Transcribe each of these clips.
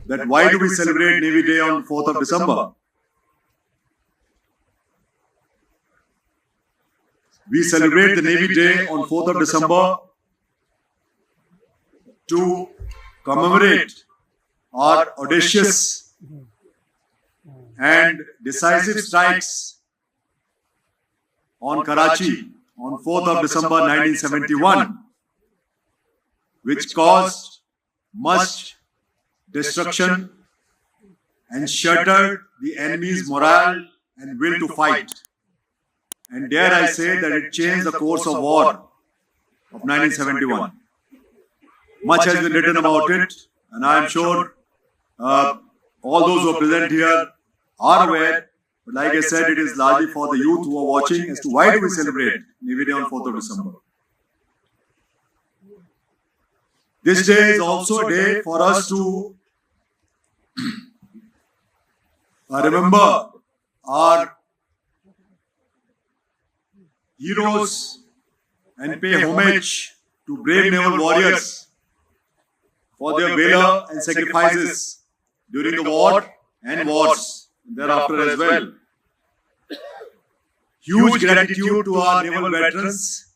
that why do we celebrate Navy Day on 4th of December? We celebrate the Navy Day on 4th of December to commemorate our audacious and decisive strikes on Karachi on 4th of December 1971, which caused much destruction and shattered the enemy's morale and will to fight. And dare I say that it changed the course of war of 1971. Much has been written about it, and I am sure all those who are present here are aware. But like I said, it is largely for the youth who are watching as to why do we celebrate Navy Day on 4th of December. This day is also a day for us to remember our heroes and pay homage to brave naval warriors for their valor and sacrifices during the war and wars thereafter as well. Huge gratitude to our naval veterans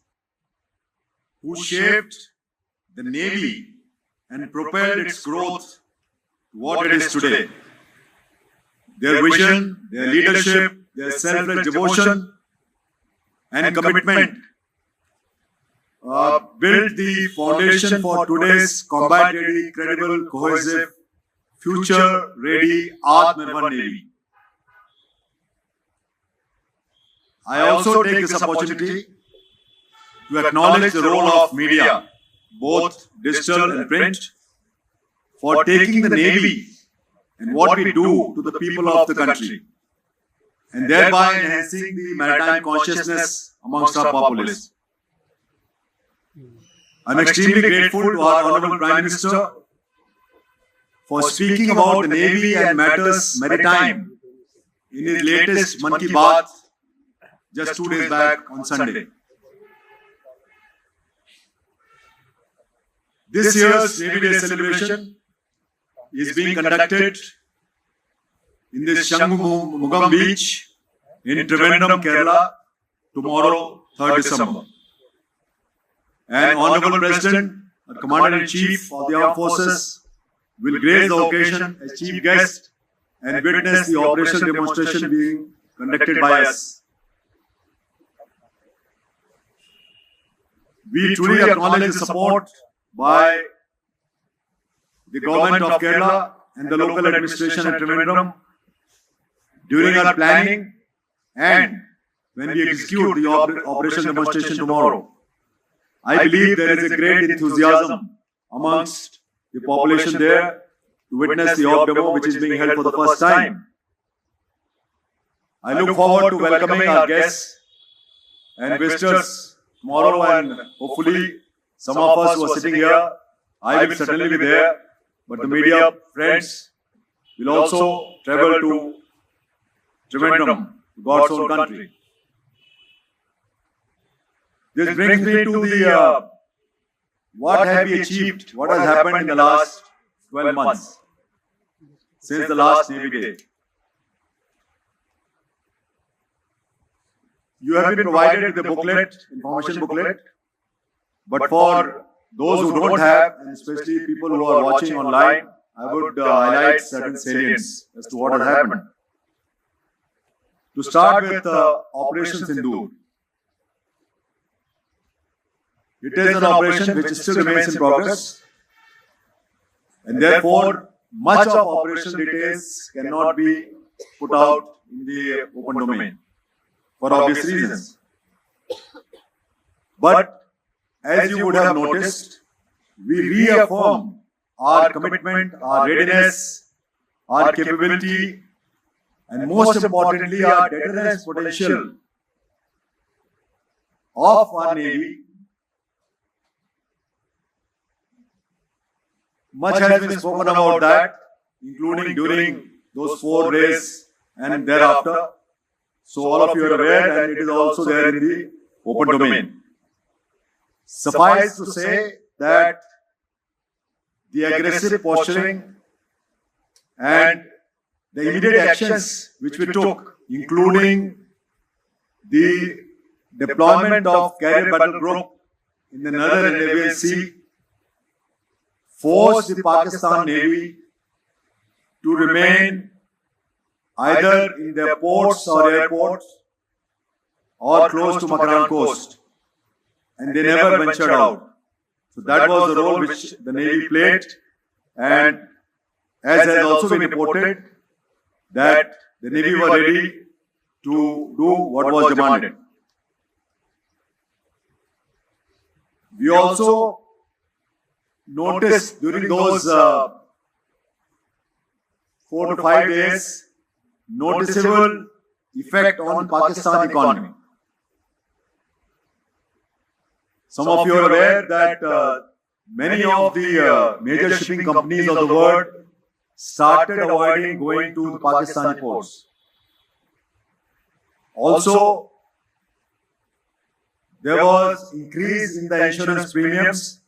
who shaped the Navy and propelled its growth to what it is today. Their vision, their leadership, their selfless devotion and commitment built the foundation for today's combat-ready, credible, cohesive, future-ready Atmanirbhar Navy. I also take this opportunity to acknowledge the role of media, both digital and print, for taking the Navy and what we do to the people of the country, and thereby enhancing the maritime consciousness amongst our populace. I am extremely grateful to our Honorable Prime Minister for speaking about the Navy and matters maritime in his latest Mann Ki Baat just 2 days back on Sunday. This year's Navy Day celebration is being conducted in this Shanmugam beach in Trivandrum, Kerala, tomorrow, 3rd December. And Honorable President, Commander-in-Chief of the Armed Forces, will grace the occasion as chief guest and witness the operational demonstration being conducted by us. We truly acknowledge the support by the government of Kerala and the local administration at Trivandrum during our planning and when we execute the operational demonstration tomorrow. I believe there is a great enthusiasm amongst the population there to witness the op demo which is being held for the first time. I look forward to welcoming our guests and visitors tomorrow, and hopefully some of us who are sitting here, I will certainly be there, but the media friends will also travel to Trivandrum, God's own country. This brings me to the what have we achieved, what has happened in the last 12 months since the last Navy Day. You have been provided with the booklet, information booklet, but for those who don't have, and especially people who are watching online, I would highlight certain salients as to what has happened. To start with Operation Sindoor. It is an operation which still remains in progress, and therefore much of operation details cannot be put out in the open domain for obvious reasons. But as you would have noticed, we reaffirm our commitment, our readiness, our capability, and most importantly, our deterrence potential of our Navy. Much has been spoken about that, including during those 4 days and thereafter. So all of you are aware, and it is also there in the open domain. Suffice to say that the aggressive posturing and the immediate actions which we took, including the deployment of carrier battle group in the Northern Arabian Sea, forced the Pakistan Navy to remain either in their ports or airports or close to Makran coast, and they never ventured out. So that was the role which the Navy played, and as has also been reported, that the Navy were ready to do what was demanded. We also noticed during those 4 to 5 days noticeable effect on Pakistan economy. Some of you are aware that many of the major shipping companies of the world started avoiding going to the Pakistani ports. Also, there was increase in the insurance premiums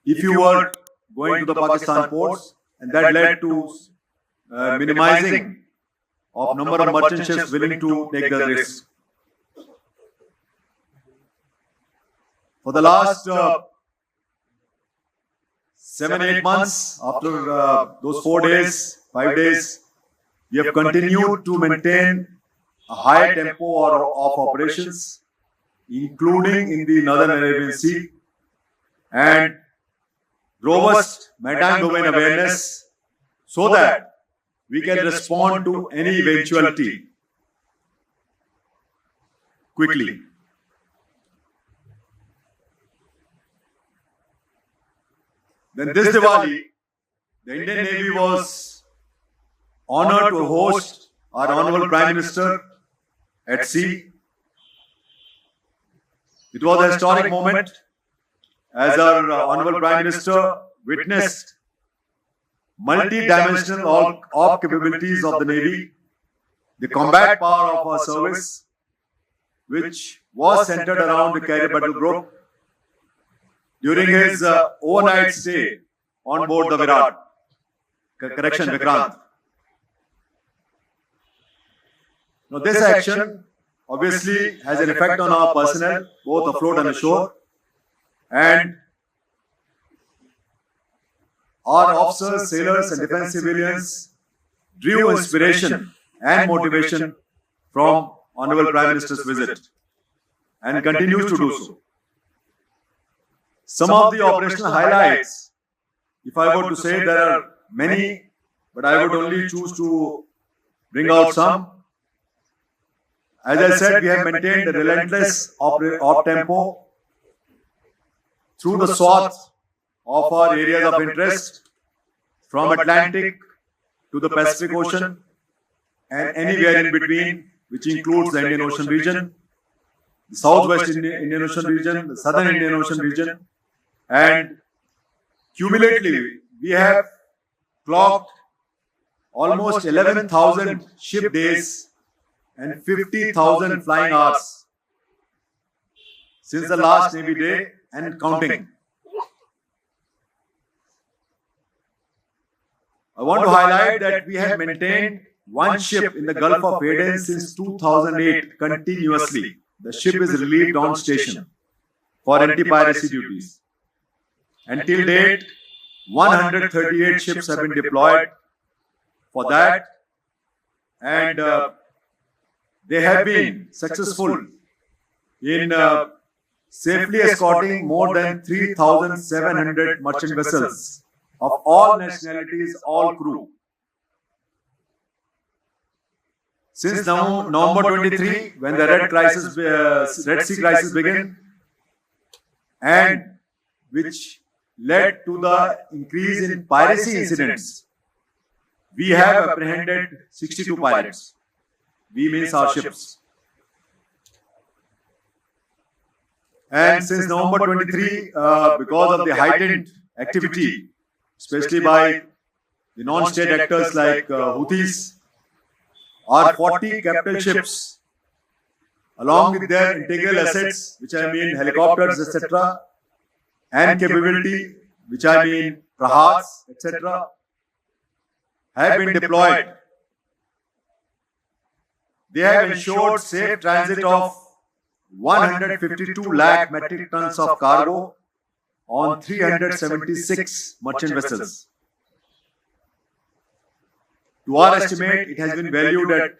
if you were going to the Pakistan ports, and that led to minimizing of number of merchant ships willing to take the risk. For the last 7-8 months, after those 4 days, 5 days, we have continued to maintain a high tempo of operations, including in the Northern Arabian Sea, and robust maritime domain awareness so that we can respond to any eventuality quickly. Then this Diwali, the Indian Navy was honored to host our Honorable Prime Minister at sea. It was a historic moment as our Honorable Prime Minister witnessed multi-dimensional op capabilities of the Navy, the combat power of our service, which was centered around the carrier battle group, during his overnight stay on board the Vikrant. Now, this action obviously has an effect on our personnel, both afloat and ashore, and our officers, sailors, and defense civilians drew inspiration and motivation from Honorable Prime Minister's visit and continues to do so. Some of the operational highlights, if I were to say, there are many, but I would only choose to bring out some. As I said, we have maintained a relentless op tempo through the swath of our areas of interest, from Atlantic to the Pacific Ocean and anywhere in between, which includes the Indian Ocean region, the Southwest Indian Ocean region, the Southern Indian Ocean region, and cumulatively we have clocked almost 11,000 ship days and 50,000 flying hours since the last Navy Day and counting. I want to highlight that we have maintained one ship in the Gulf of Aden since 2008 continuously. The ship is relieved on station for anti-piracy duties. Until date, 138 ships have been deployed for that, and they have been successful in safely escorting more than 3,700 merchant vessels of all nationalities, all crew. Since November 23, when the Red Sea crisis began, and which led to the increase in piracy incidents, we have apprehended 62 pirates. We means our ships. And since November 23, because of the heightened activity, especially by the non-state actors like Houthis, our 40 capital ships, along with their integral assets, which I mean helicopters, etc., and capability, which I mean Prahats, etc., have been deployed. They have ensured safe transit of 152 lakh metric tons of cargo on 376 merchant vessels. To our estimate, it has been valued at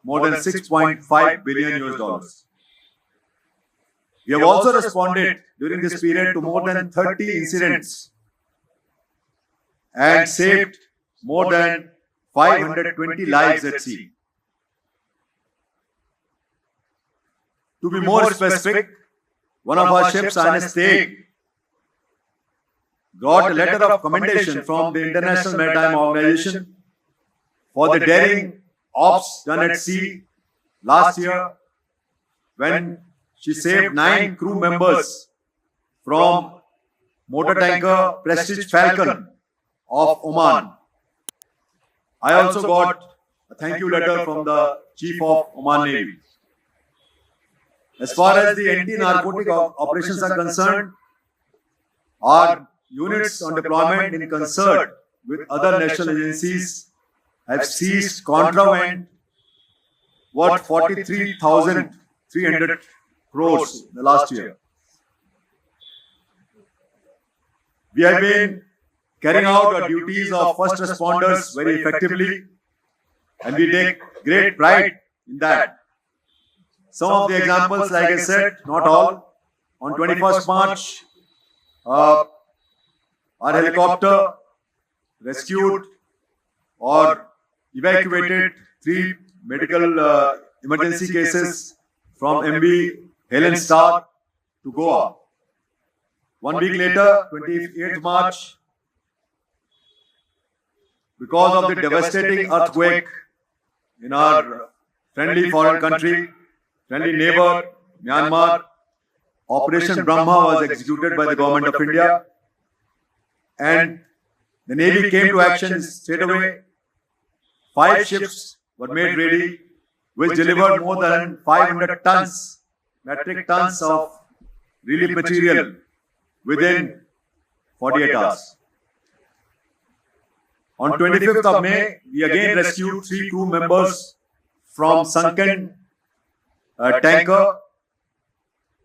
more than 6.5 billion US dollars. We have also responded during this period to more than 30 incidents and saved more than 520 lives at sea. To be more specific, one of our ships, INS Tegh, got a letter of commendation from the International Maritime Organization for the daring ops done at sea last year when she saved 9 crew members from motor tanker Prestige Falcon of Oman. I also got a thank you letter from the Chief of Oman Navy. As far as the anti-narcotic operations are concerned, our units on deployment in concert with other national agencies have seized contraband worth 43,300 crores in the last year. We have been carrying out our duties of first responders very effectively, and we take great pride in that. Some of the examples, like I said, not all. On 21st March, our helicopter rescued or evacuated 3 medical emergency cases from MV Helen Star to Goa. 1 week later, 28th March, because of the devastating earthquake in our friendly foreign country, friendly neighbor, Myanmar, Operation Brahma was executed by the Government of India, and the Navy came to action straight away. 5 ships were made ready, which delivered more than 500 metric tons of relief material within 48 hours. On 25th of May, we again rescued 3 crew members from sunken tanker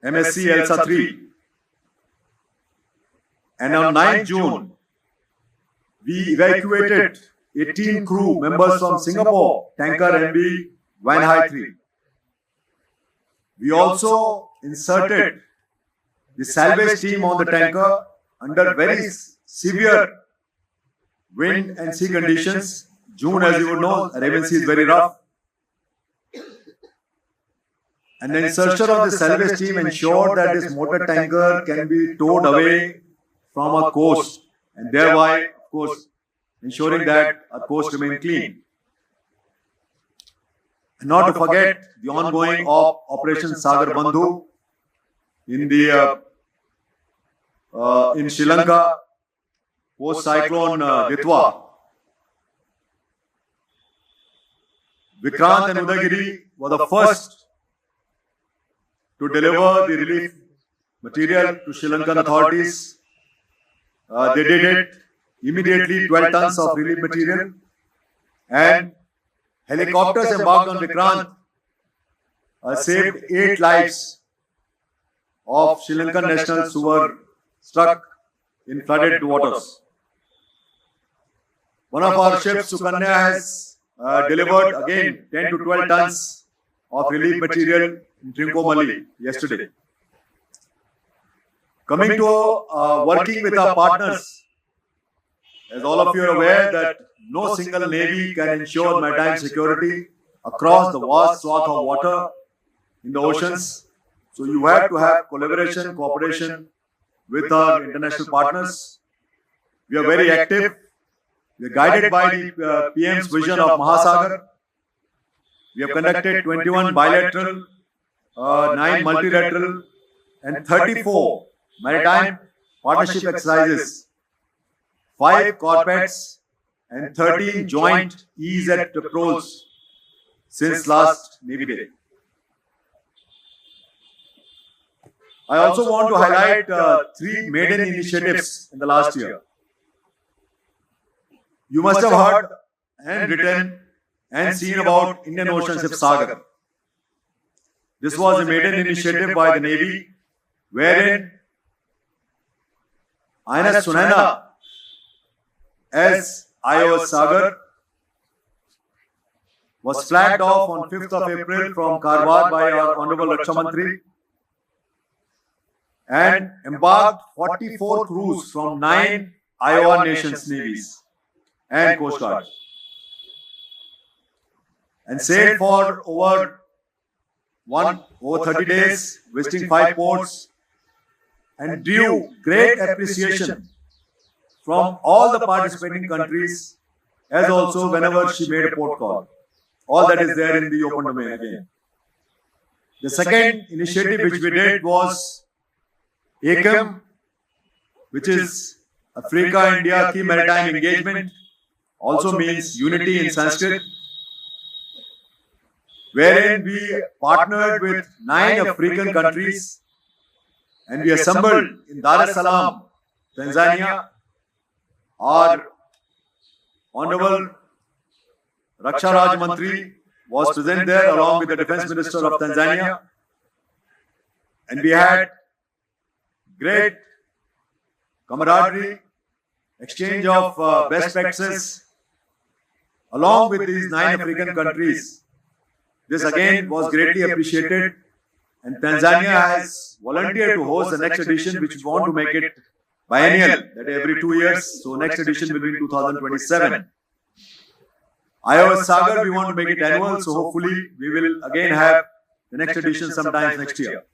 MSC Elsa 3. And on 9th June, we evacuated 18 crew members from Singapore tanker MV Van Hai 3. We also inserted the salvage team on the tanker under very severe wind and sea conditions. June, as you would know, Arabian Sea is very rough. And the insertion of the salvage team ensured that this motor tanker can be towed away from our coast, and thereby, of course, ensuring that our coast remain clean. And not to forget the ongoing Operation Sagar Bandhu in the in Sri Lanka post cyclone Ditwa. Vikrant and Udagiri were the first to deliver the relief material to Sri Lankan authorities. They did it immediately, 12 tons of relief material, and helicopters embarked on Vikrant saved 8 lives of Sri Lankan nationals who were struck in flooded waters. One of our ships, Sukanya, has delivered again 10 to 12 tons of relief material in Trincomalee yesterday. Coming to working with our partners, as all of you are aware that no single navy can ensure maritime security across the vast swath of water in the oceans. So you have to have collaboration, cooperation with our international partners. We are very active. We are guided by the PM's vision of Mahasagar. We have conducted 21 bilateral, 9 multilateral, and 34 maritime partnership exercises, 5 corvettes, and 13 joint EEZ patrols since last Navy Day. I also want to highlight 3 maiden initiatives in the last year. You must have heard and written and seen about Indian Ocean Ship Sagar. This was a maiden initiative by the Navy, wherein INS Sunaina as IOS Sagar was flagged off on 5th of April from Karwar by our Honorable Raksha Mantri and embarked 44 crews from 9 IOR nations' navies and Coast Guard and sailed for over 30 days, visiting 5 ports, and drew great appreciation from all the participating countries, as also whenever she made a port call. All that is there in the open domain again. The second initiative which we did was AKEM, which is Africa-India Key Maritime Engagement, also means unity in Sanskrit, wherein we partnered with 9 African countries and we assembled in Dar es Salaam, Tanzania. Our Honorable Raksha Raj Mantri was present there along with the Defence Minister of Tanzania, and we had great camaraderie, exchange of best practices along with these 9 African countries. This again was greatly appreciated, and Tanzania has volunteered to host the next edition, which we want to make it biennial, that every 2 years. So next edition will be in 2027. IOS Sagar, we want to make it annual, so hopefully we will again have the next edition sometime next year.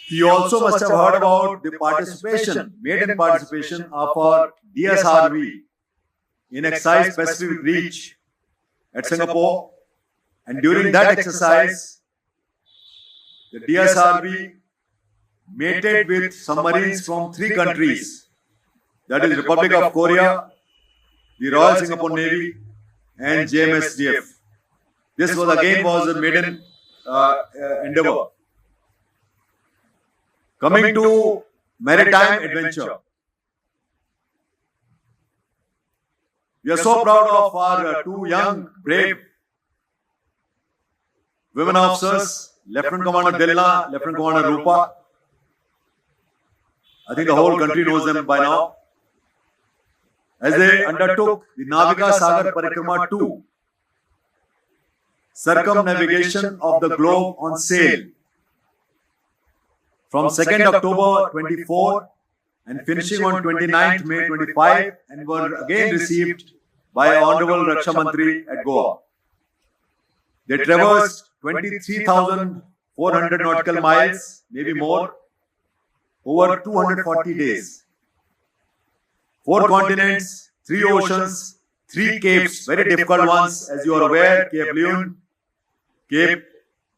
You also must have heard about the participation, maiden participation of our DSRV in exercise Pacific Reach at Singapore, and during that exercise, the DSRV mated with submarines from 3 countries, that is Republic of Korea, the Royal Singapore Navy, and JMSDF. This was a maiden endeavor. Coming to maritime adventure, we are so proud of our 2 young, brave women officers, Lieutenant Commander Dilna, Lieutenant Commander Rupa. I think the whole country knows them by now. As they undertook the Navika Sagar Parikrama 2, circumnavigation of the globe on sail, from 2nd October 24 and finishing on 29th May 25, and were again received by Honorable Raksha Mantri at Goa. They traversed 23,400 nautical miles, maybe more, over 240 days. 4 continents, 3 oceans, 3 capes, very difficult ones, as you are aware, Cape Leon, Cape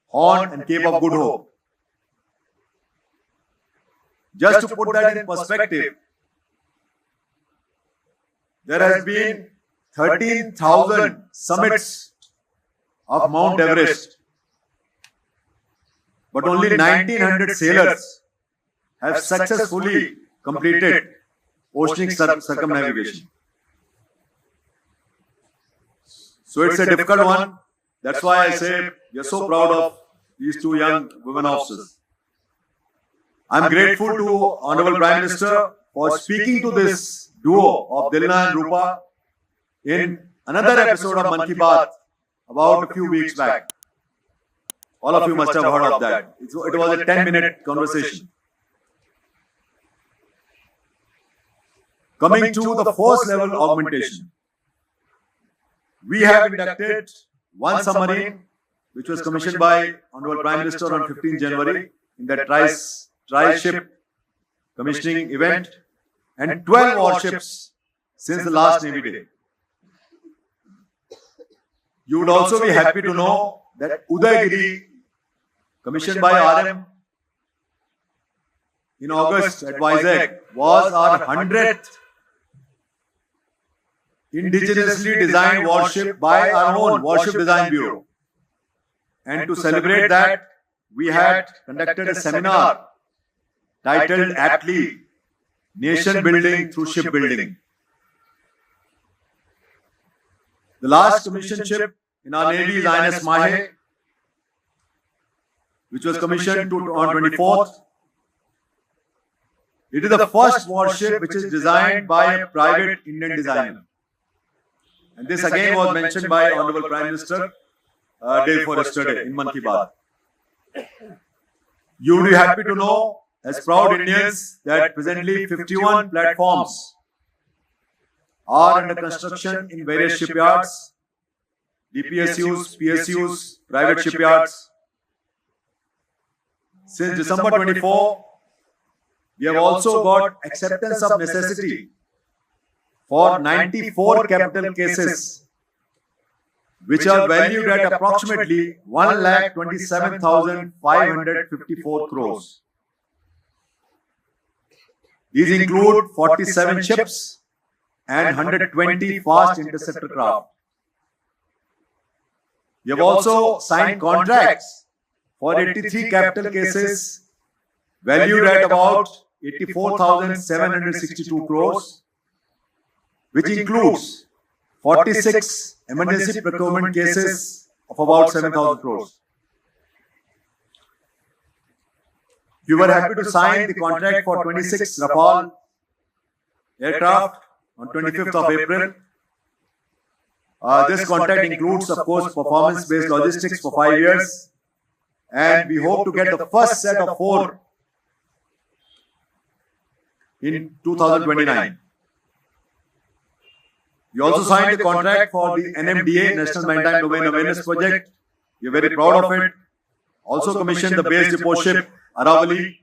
Horn, and Cape of Good Hope. Just to put that in perspective, there has been 13,000 summits of Mount Everest, but only 1,900 sailors have successfully completed oceanic circumnavigation. So it's a difficult one. That's why I say we are so proud of these 2 young women officers. I'm grateful to Honorable Prime Minister for speaking to this duo of Dilna and Rupa in another episode of Mann Ki Baat about a few weeks back. All of you must have heard of that. It was a 10-minute conversation. Coming to the force level augmentation, we have inducted 1 submarine which was commissioned by Honorable Prime Minister on 15 January in that tri-ship commissioning event, and 12 warships since the last Navy Day. You would also be happy to know that Udayagiri, commissioned by RM in August at Vizag, was our 100th indigenously designed warship by our own Warship Design Bureau. And to celebrate that, we had conducted a seminar titled aptly Nation Building Through Shipbuilding, The last commissioned ship in our Navy is INS Mahe, which was commissioned on 24th. It is the first warship which is designed by a private Indian designer. And this again was mentioned by Honorable Prime Minister day before yesterday in Mann Ki Baat. You will be happy to know, as proud Indians, that presently 51 platforms are under construction in various shipyards, DPSUs, PSUs, private shipyards. Since December 24, we have also got acceptance of necessity for 94 capital cases, which are valued at approximately 1,27,554 crores. These include 47 ships and 120 fast interceptor craft. We have also signed contracts for 83 capital cases valued at about 84,762 crores, which includes 46 emergency procurement cases of about 7,000 crores. We were happy to sign the contract for 26 Rafale aircraft on 25th of April. This contract includes, of course, performance-based logistics for 5 years, and we hope to get the first set of 4 in 2029. We also signed the contract for the NMDA, National Maritime Domain Awareness Project. We are very proud of it. Also commissioned the base depot ship Aravali.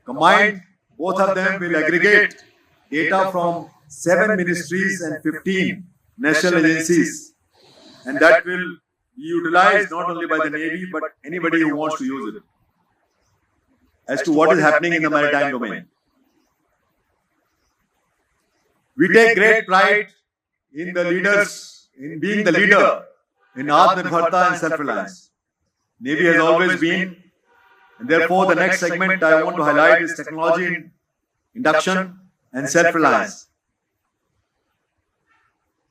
Combined, both of them will aggregate data from 7 ministries and 15 national agencies, and that will be utilized not only by the Navy but anybody who wants to use it as to what is happening in the maritime domain. We take great pride in the leaders, in being the leader in Atmanirbharta and self-reliance. Navy has always been, and therefore the next segment I want to highlight is technology in induction and self-reliance.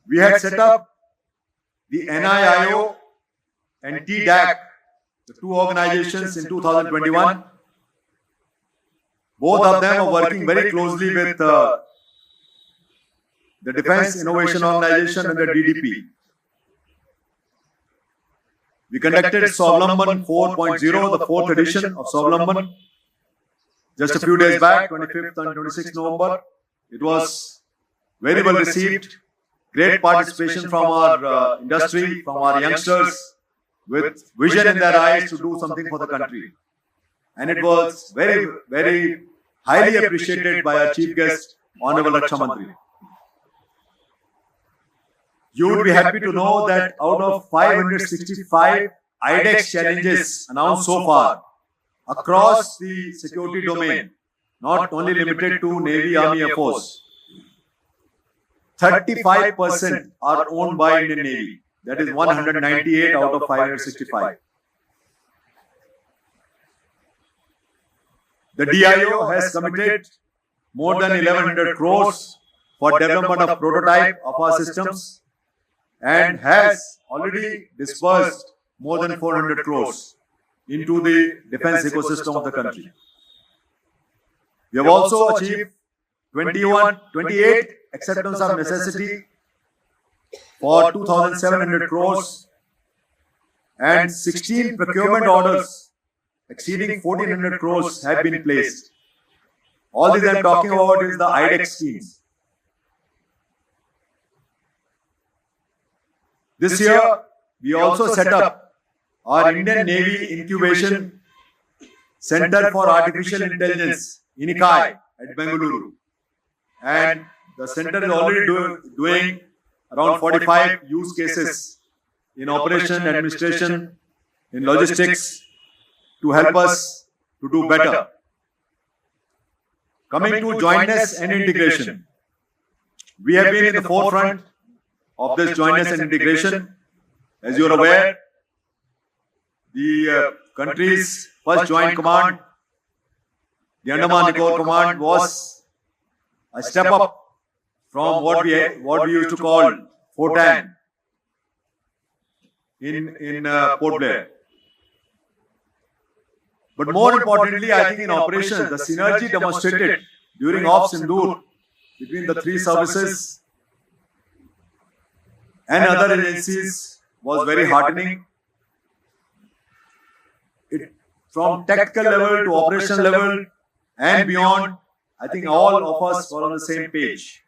We had set up the NIIO and TDAC, the 2 organizations, in 2021. Both of them are working very closely with the Defence Innovation Organization and the DDP. We conducted Swavlamban 4.0, the 4th edition of Swavlamban, just a few days back, 25th and 26th November. It was very well received. Great participation from our industry, from our youngsters, with vision in their eyes to do something for the country. And it was very, very highly appreciated by our chief guest, Honorable Raksha Mantri. You would be happy to know that out of 565 IDEX challenges announced so far across the security domain, not only limited to Navy, Army, Air Force, 35% are owned by Indian Navy. That is 198 out of 565. The DIO has committed more than 1100 crores for development of prototype of our systems and has already disbursed more than 400 crores into the defense ecosystem of the country. We have also achieved 28 acceptance of necessity for 2,700 crores and 16 procurement orders exceeding 1,400 crores have been placed. All this I am talking about is the IDEX schemes. This year, we also set up our Indian Navy Incubation Center for Artificial Intelligence, INICAI, at Bengaluru. And the center is already doing around 45 use cases in operation, administration, in logistics to help us to do better. Coming to jointness and integration, we have been in the forefront of this jointness and integration. As you are aware, the country's first joint command, the Andaman Nicobar Command, was a step up from what we used to call Fortan in Port Blair. But more importantly, I think in operations, the synergy demonstrated during Ops Sindoor between the three services and other agencies was very heartening. From tactical level to operational level and beyond, I think all of us were on the same page.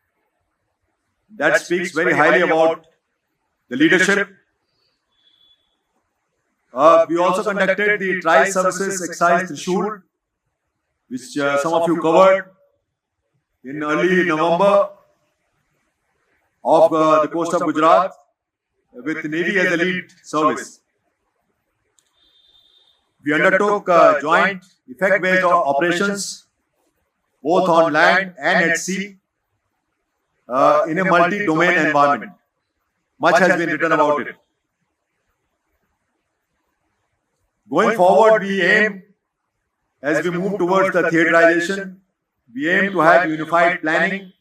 That speaks very highly about the leadership. We also conducted the Tri-Services Exercise Trishul, which some of you covered in early November of the coast of Gujarat with Navy as the lead service. We undertook joint effect-based operations both on land and at sea in a multi-domain environment. Much has been written about it. Going forward, we aim, as we move towards the theaterization, we aim to have unified planning,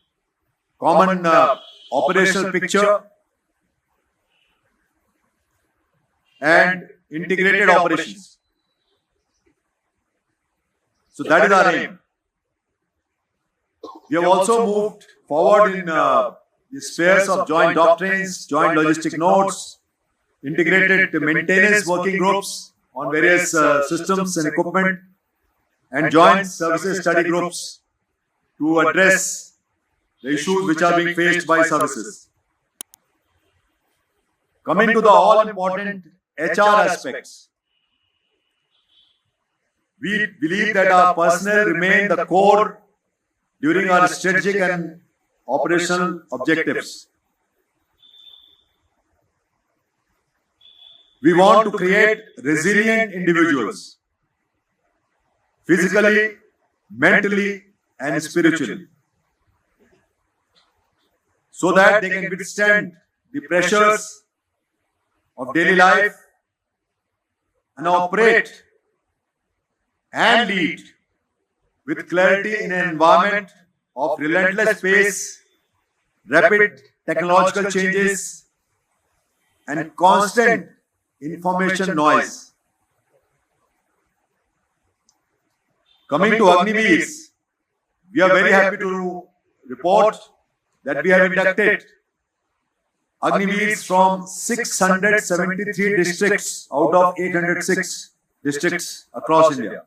common operational picture, and integrated operations. So that is our aim. We have also moved forward in the spheres of joint doctrines, joint logistic nodes, integrated maintenance working groups on various systems and equipment, and joint services study groups to address the issues which are being faced by services. Coming to the all-important HR aspects, we believe that our personnel remain the core during our strategic and operational objectives. We want to create resilient individuals, physically, mentally, and spiritually, so that they can withstand the pressures of daily life and operate and lead with clarity in an environment of relentless pace, rapid technological changes, and constant information noise. Coming to Agniveers, we are very happy to report that we have inducted Agniveers from 673 districts out of 806 districts across India.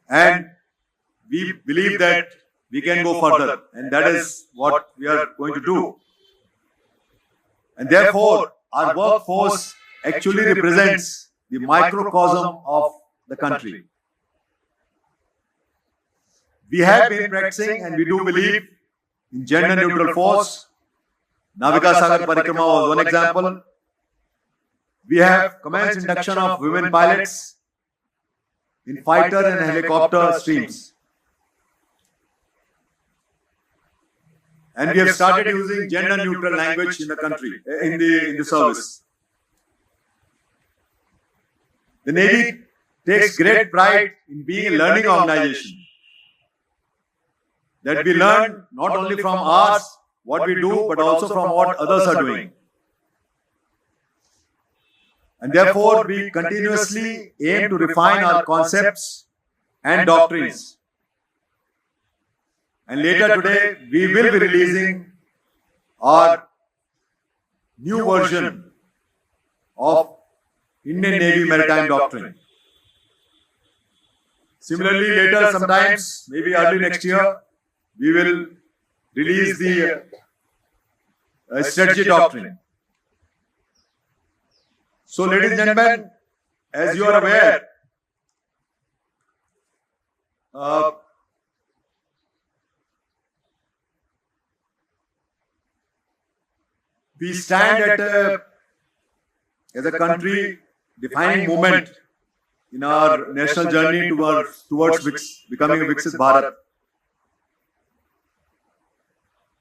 And we believe that we can go further, and that is what we are going to do. And therefore, our workforce actually represents the microcosm of the country. We have been practicing, and we do believe in gender-neutral force. Navika Sagar Parikrama was one example. We have commenced induction of women pilots in fighter and helicopter streams. And we have started using gender-neutral language in the country, in the service. The Navy takes great pride in being a learning organization. That we learn not only from ours, what we do, but also from what others are doing. And therefore, we continuously aim to refine our concepts and doctrines. And later today, we will be releasing our new version of Indian Navy Maritime Doctrine. Similarly, later sometimes, maybe early next year, we will release the strategy doctrine. So, ladies and gentlemen, as you are aware, we stand at as a country defining moment in our national journey towards becoming a Viksit Bharat.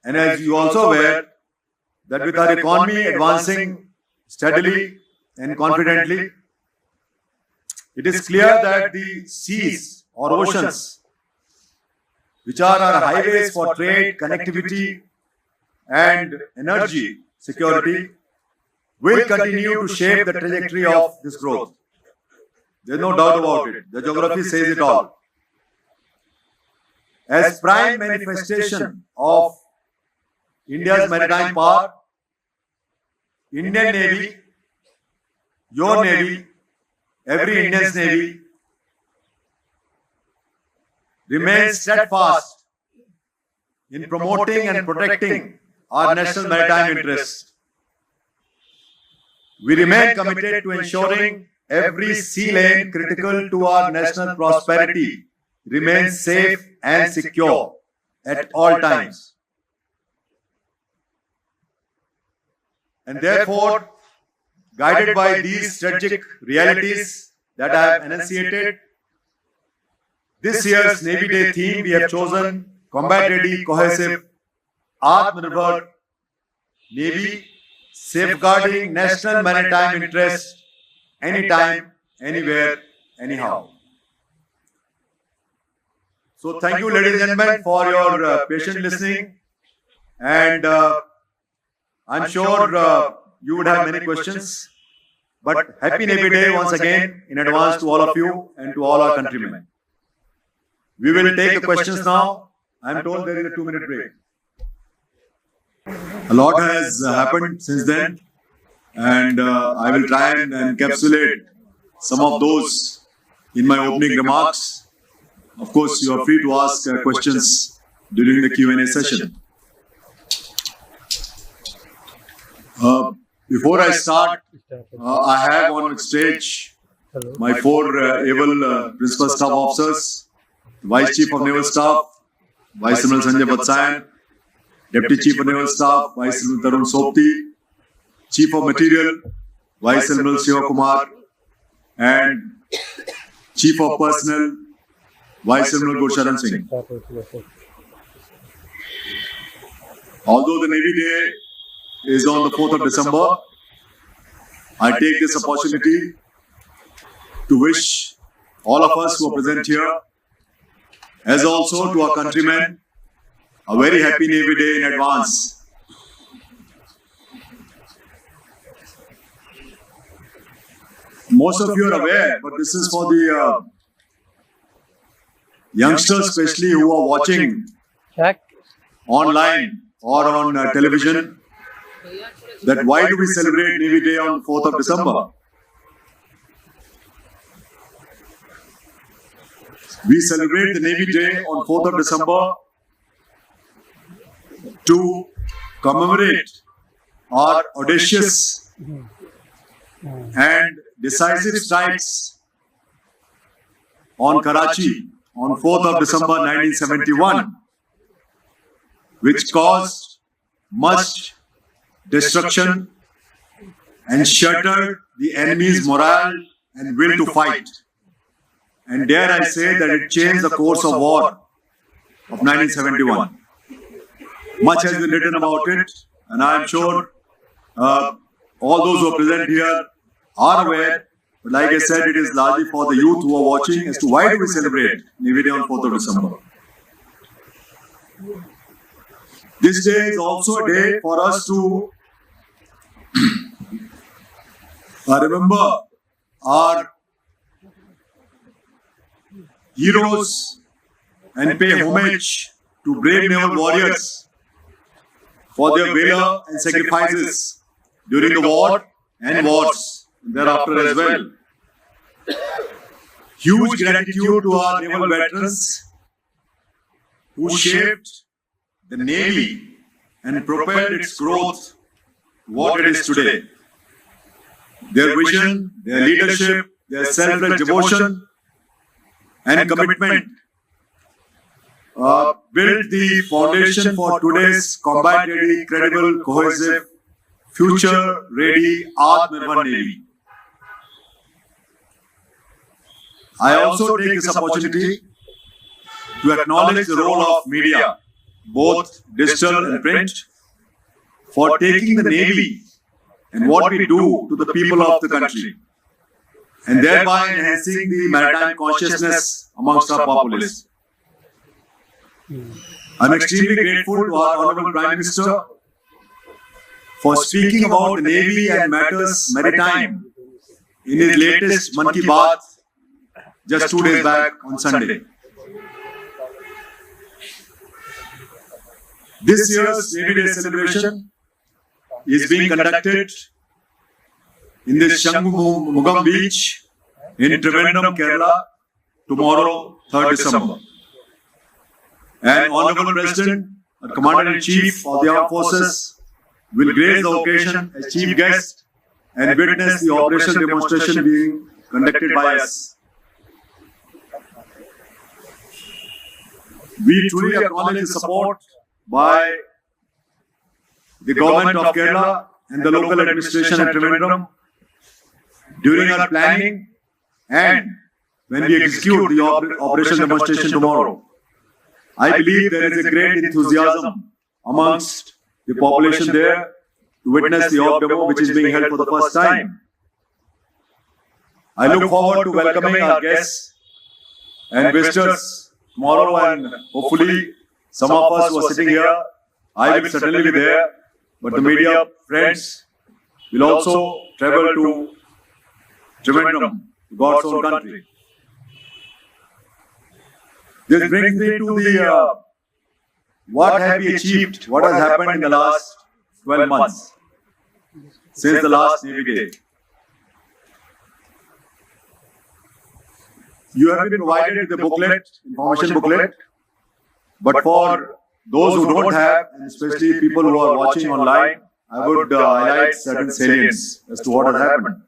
And as you also aware, that with our economy advancing steadily and confidently, it is clear that the seas or oceans, which are our highways for trade, connectivity, and energy security will continue to shape the trajectory of this growth. There's no doubt about it. The geography says it all. As prime manifestation of India's maritime power, Indian Navy, your Navy, every Indian's Navy remains steadfast in promoting and protecting our national maritime interests. We remain committed to ensuring every sea lane critical to our national prosperity remains safe and secure at all times. And therefore, guided by these strategic realities that I have enunciated, this year's Navy Day theme we have chosen Combat Ready, Cohesive, Atmanirbhar Navy, safeguarding national maritime interest anytime, anywhere, anyhow. So thank you, ladies and gentlemen, for your patient listening, and I'm sure you would have many questions. But happy Navy Day once again in advance to all of you and to all our countrymen. We will take the questions now. I'm told there is a 2-minute break. A lot has happened since then, and I will try and encapsulate some of those in my opening remarks. Of course, you are free to ask questions during the Q&A session. Before I start, I have on stage my 4 able Principal Staff Officers, Vice Chief of Naval Staff, Vice Admiral Sanjay Vatsayan, Deputy Chief of Naval Staff, Vice Admiral Tarun Sopti, Chief of Material, Vice Admiral Shiva Kumar, and Chief of Personnel, Vice Admiral Gurcharan Singh. Although the Navy Day is on the 4th of December, I take this opportunity to wish all of us who are present here, as also to our countrymen, a very happy Navy Day in advance. Most of you are aware, but this is for the youngsters especially who are watching online or on television, that why do we celebrate Navy Day on 4th of December? We celebrate the Navy Day on 4th of December to commemorate our audacious and decisive strikes on Karachi on 4th of December 1971, which caused much destruction and shattered the enemy's morale and will to fight. And dare I say that it changed the course of war of 1971. Much has been written about it, and I am sure all those who are present here are aware. But like I said, it is largely for the youth who are watching as to why do we celebrate Navy Day on 4th of December. This day is also a day for us to remember our heroes and pay homage to brave naval warriors for their valor and sacrifices during the war and wars thereafter as well. Huge gratitude to our naval veterans who shaped the Navy and propelled its growth to what it is today. Their vision, their leadership, their selfless devotion and commitment built the foundation for today's combat-ready, credible, cohesive, future-ready Atmanirbhar Navy. I also take this opportunity to acknowledge the role of media, both digital and print, for taking the Navy and what we do to the people of the country, and thereby enhancing the maritime consciousness amongst our populace. I am extremely grateful to our Honorable Prime Minister for speaking about the Navy and matters maritime in his latest Mann Ki Baat just 2 days back on Sunday. This year's Navy Day celebration is being conducted in this Shangmugam beach in Trivandrum, Kerala, tomorrow, 3rd December. And Honorable President and Commander-in-Chief of the Armed Forces will grace the occasion as chief guest and witness the operational demonstration being conducted by us. We truly acknowledge the support by the government of Kerala and the local administration at Trivandrum during our planning and when we execute the operational demonstration tomorrow. I believe there is a great enthusiasm amongst the population there to witness the op demo which is being held for the first time. I look forward to welcoming our guests and visitors tomorrow, and hopefully some of us who are sitting here, I will certainly be there, but the media friends will also travel to Trivandrum, God's own country. This brings me to the what have we achieved, what has happened in the last 12 months since the last Navy Day. You have been provided with the booklet, information booklet, but for those who don't have, and especially people who are watching online, I would highlight certain salients as to what has happened.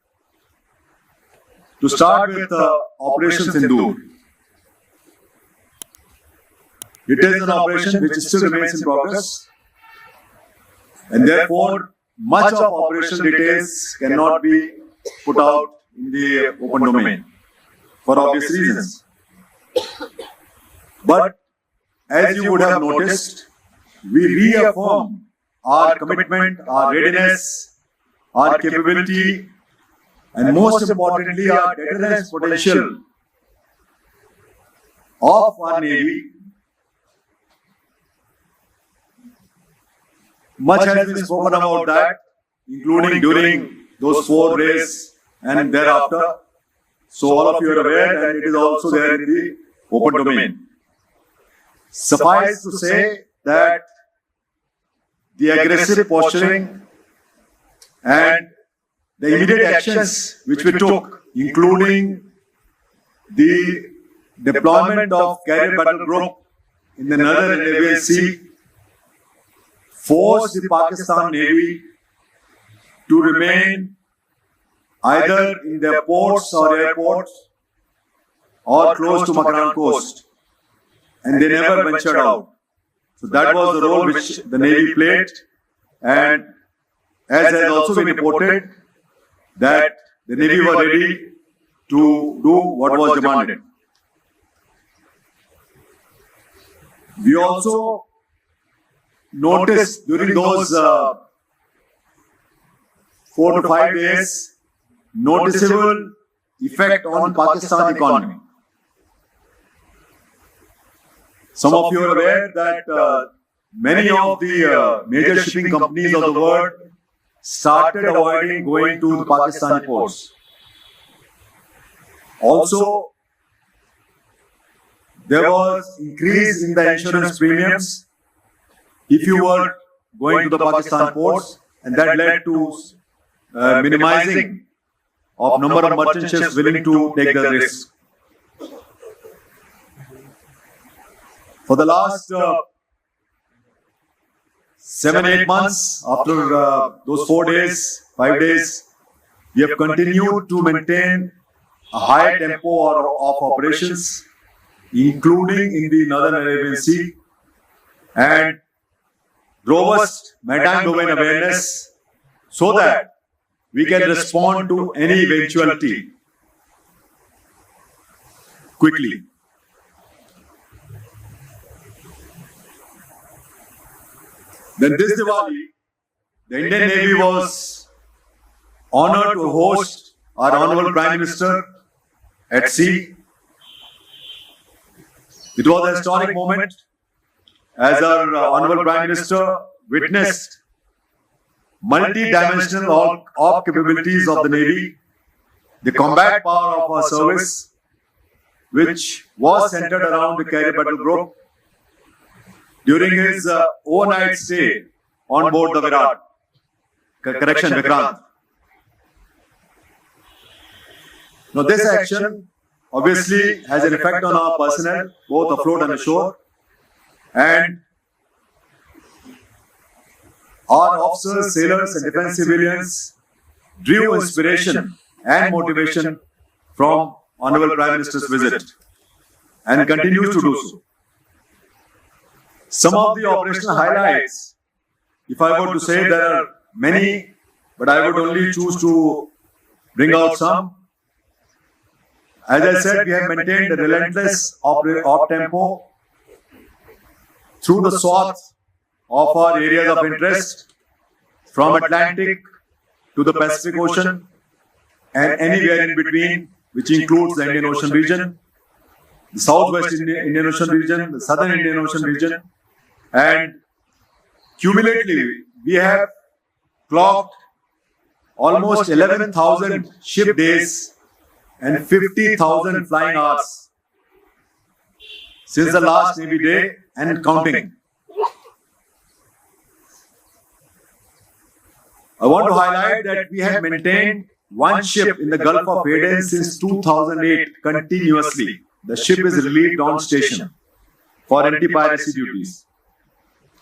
To start with Operation Sindoor. It is an operation which still remains in progress, and therefore much of operation details cannot be put out in the open domain for obvious reasons. But as you would have noticed, we reaffirm our commitment, our readiness, our capability, and most importantly, our deterrence potential of our Navy. Much has been spoken about that, including during those 4 days and thereafter. So all of you are aware, and it is also there in the open domain. Suffice to say that the aggressive posturing and the immediate actions which we took, including the deployment of carrier battle group in the Northern Arabian Sea, forced the Pakistan Navy to remain either in their ports or airports or close to Makran coast, and they never ventured out. So that was the role which the Navy played, and as has also been reported, that the Navy were ready to do what was demanded. We also noticed during those 4 to 5 days noticeable effect on Pakistan economy. Some of you are aware that many of the major shipping companies of the world started avoiding going to the Pakistani ports. Also, there was increase in the insurance premiums if you were going to the Pakistan ports, and that led to minimizing of number of merchant ships willing to take the risk. For the last 7-8 months, after those 4 days, 5 days, we have continued to maintain a high tempo of operations, including in the Northern Arabian Sea, and robust maritime domain awareness so that we can respond to any eventuality quickly. Then this Diwali, the Indian Navy was honored to host our Honorable Prime Minister at sea. It was a historic moment as our Honorable Prime Minister witnessed multi-dimensional op capabilities of the Navy, the combat power of our service, which was centered around the carrier battle group during his overnight stay on board the Virat. Correction, Vikrant. Now, this action obviously has an effect on our personnel, both afloat and ashore, and our officers, sailors, and defense civilians drew inspiration and motivation from Honorable Prime Minister's visit and continues to do so. Some of the operational highlights, if I were to say, there are many, but I would only choose to bring out some. As I said, we have maintained a relentless op tempo through the swath of our areas of interest, from Atlantic to the Pacific Ocean and anywhere in between, which includes the Indian Ocean region, the Southwest Indian Ocean region, the Southern Indian Ocean region, and cumulatively we have clocked almost 11,000 ship days and 50,000 flying hours since the last Navy Day and counting. I want to highlight that we have maintained one ship in the Gulf of Aden since 2008 continuously. The ship is relieved on station for anti-piracy duties.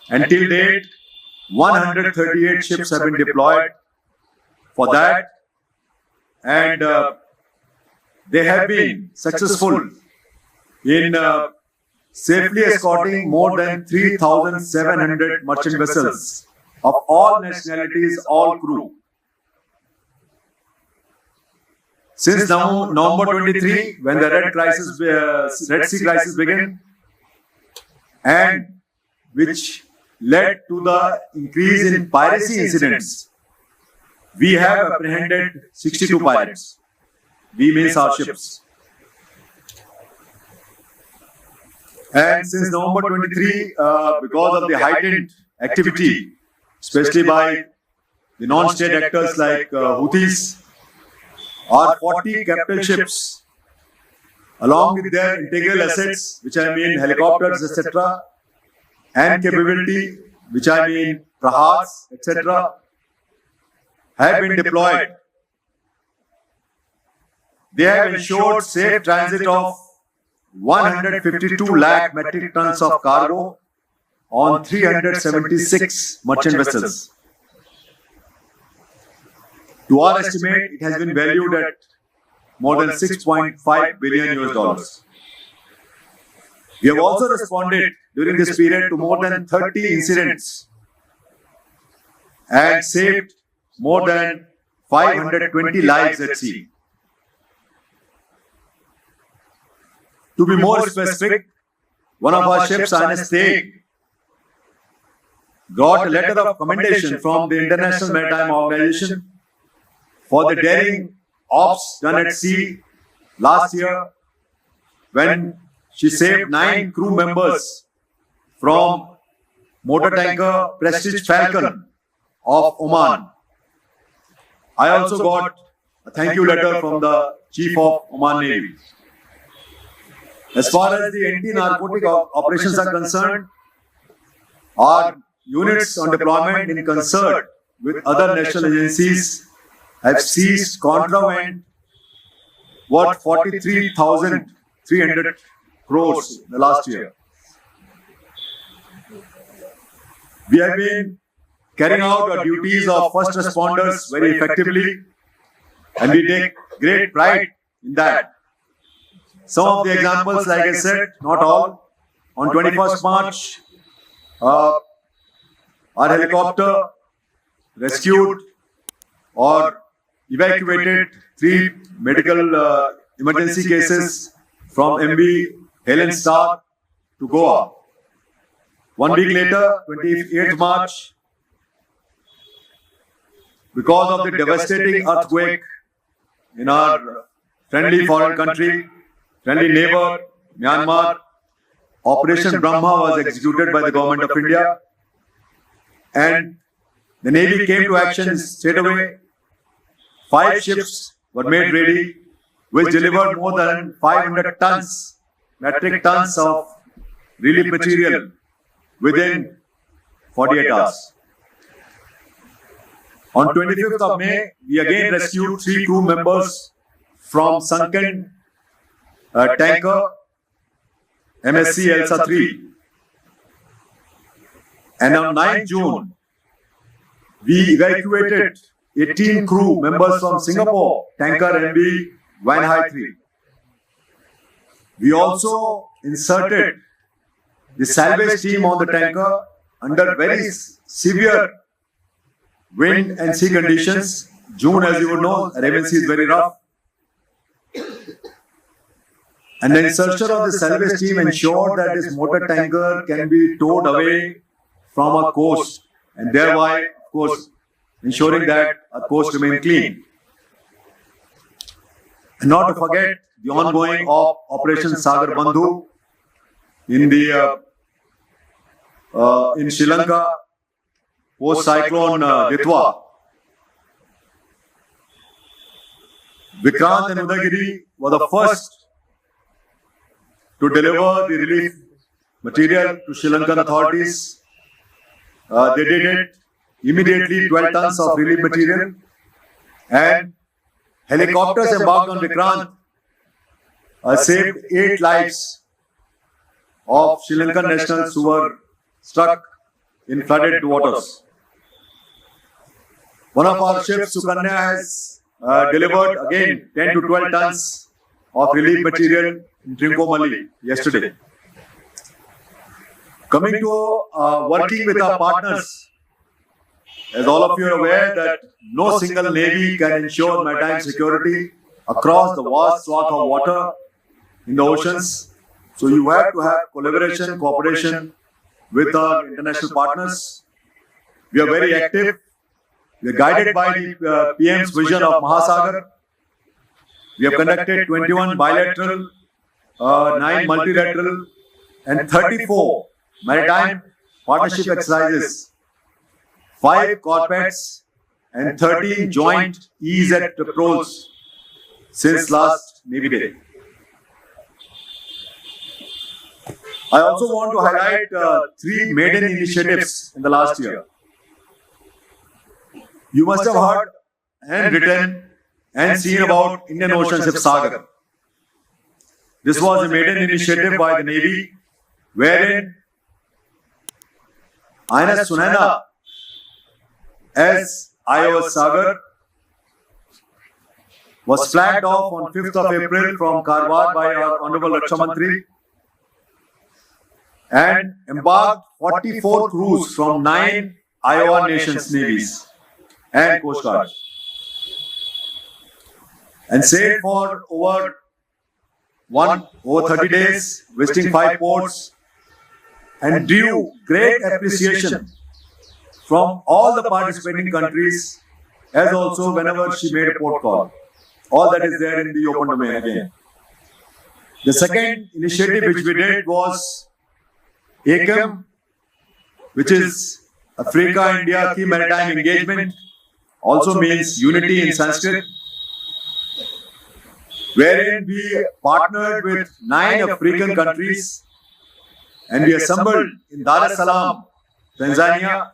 Until date, 138 ships have been deployed for that, and they have been successful in safely escorting more than 3,700 merchant vessels of all nationalities, all crew. Since November 23, when the Red Sea crisis began, and which led to the increase in piracy incidents, we have apprehended 62 pirates. We means our ships. And since November 23, because of the heightened activity, especially by the non-state actors like Houthis, our 40 capital ships, along with their integral assets, which I mean helicopters, etc., and capability, which I mean Prahas, etc., have been deployed. They have ensured safe transit of 152 lakh metric tons of cargo on 376 merchant vessels. To our estimate, it has been valued at more than $6.5 billion US. We have also responded during this period to more than 30 incidents and saved more than 520 lives at sea. To be more specific, one of our ships, INS Tegh, got a letter of commendation from the International Maritime Organization for the daring ops done at sea last year, when she saved 9 crew members from motor tanker Prestige Falcon of Oman. I also got a thank you letter from the Chief of Oman Navy. As far as the anti-narcotic operations are concerned, our units on deployment in concert with other national agencies have seized contraband worth 43,300 crores the last year. We have been carrying out our duties of first responders very effectively, and we take great pride in that. Some of the examples, like I said, not all. On 21st March, our helicopter rescued or evacuated 3 medical emergency cases from MV Helen Star to Goa. 1 week later, 28th March, because of the devastating earthquake in our friendly foreign country, friendly neighbor, Myanmar, Operation Brahma was executed by the Government of India, and The Navy came to action straight away. 5 ships were made ready, which delivered more than 500 metric tons of relief material within 48 hours. On 25th of May, we again rescued 3 crew members from sunken tanker MSC Elsa 3. And on 9th June, we evacuated 18 crew members from Singapore tanker MV Van Hai 3. We also inserted the salvage team on the tanker under very severe wind and sea conditions. June, as you would know, Arabian Sea is very rough. And the insertion of the salvage team ensured that this motor tanker can be towed away from our coast, and thereby, of course, ensuring that our coast remain clean. And not to forget the ongoing Operation Sagar Bandhu in Sri Lanka post cyclone Ditwa. Vikrant and Udagiri were the first to deliver the relief material to Sri Lankan authorities. They did it immediately, 12 tons of relief material, and helicopters embarked on Vikrant saved 8 lives of Sri Lankan nationals who were stuck in flooded waters. One of our ships, Sukanya, has delivered again 10 to 12 tons of relief material in Trincomalee yesterday. Coming to working with our partners, as all of you are aware that no single navy can ensure maritime security across the vast swath of water in the oceans. So you have to have collaboration, cooperation with our international partners. We are very active. We are guided by the PM's vision of Mahasagar. We have conducted 21 bilateral, 9 multilateral, and 34 maritime partnership exercises, 5 corvettes, and 13 joint EEZ patrols since last Navy Day. I also want to highlight 3 maiden initiatives in the last year. You must have heard and written and seen about Indian Ocean Ship Sagar. This was a maiden initiative by the Navy, wherein INS Sunaina as IOS Sagar was flagged off on 5th of April from Karwar by our Honorable Raksha Mantri and embarked 44 crews from 9 Iowa nations navies and Coast Guard and sailed for over 30 days, visiting 5 ports, and drew great appreciation from all the participating countries, as also whenever she made a port call. All that is there in the open domain again. The second initiative which we did was AKEM, which is Africa India Key Maritime Engagement, also means unity in Sanskrit, wherein we partnered with 9 African countries and we assembled in Dar es Salaam, Tanzania.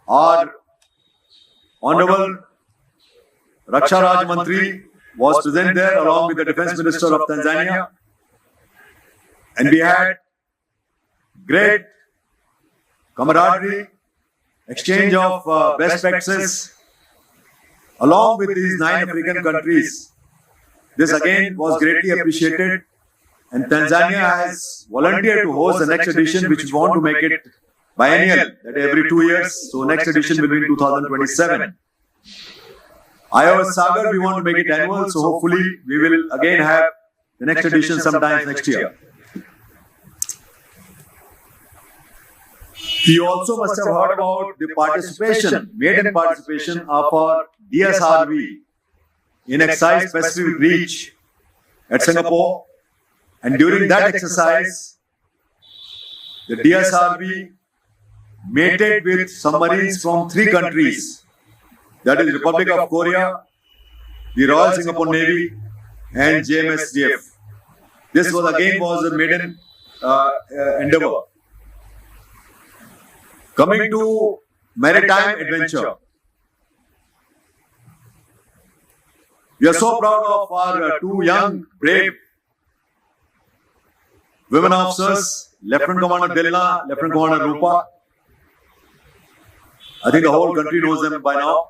Our Honorable Raksha Raj Mantri was present there along with the Defence Minister of Tanzania, and we had great camaraderie, exchange of best practices along with these 9 African countries. This again was greatly appreciated, and Tanzania has volunteered to host the next edition, which we want to make it biennial, that every 2 years. So next edition will be in 2027. IOS Sagar, we want to make it annual, so hopefully we will again have the next edition sometime next year. You also must have heard about the participation, maiden participation of our DSRV in exercise Pacific Reach at Singapore, and during that exercise, the DSRV mated with submarines from 3 countries, that is Republic of Korea, the Royal Singapore Navy, and JMSDF. This was a maiden endeavor. Coming to maritime adventure, we are so proud of our 2 young, brave women officers, Lieutenant Commander Dilna, Lieutenant Commander Rupa. I think the whole country knows them by now.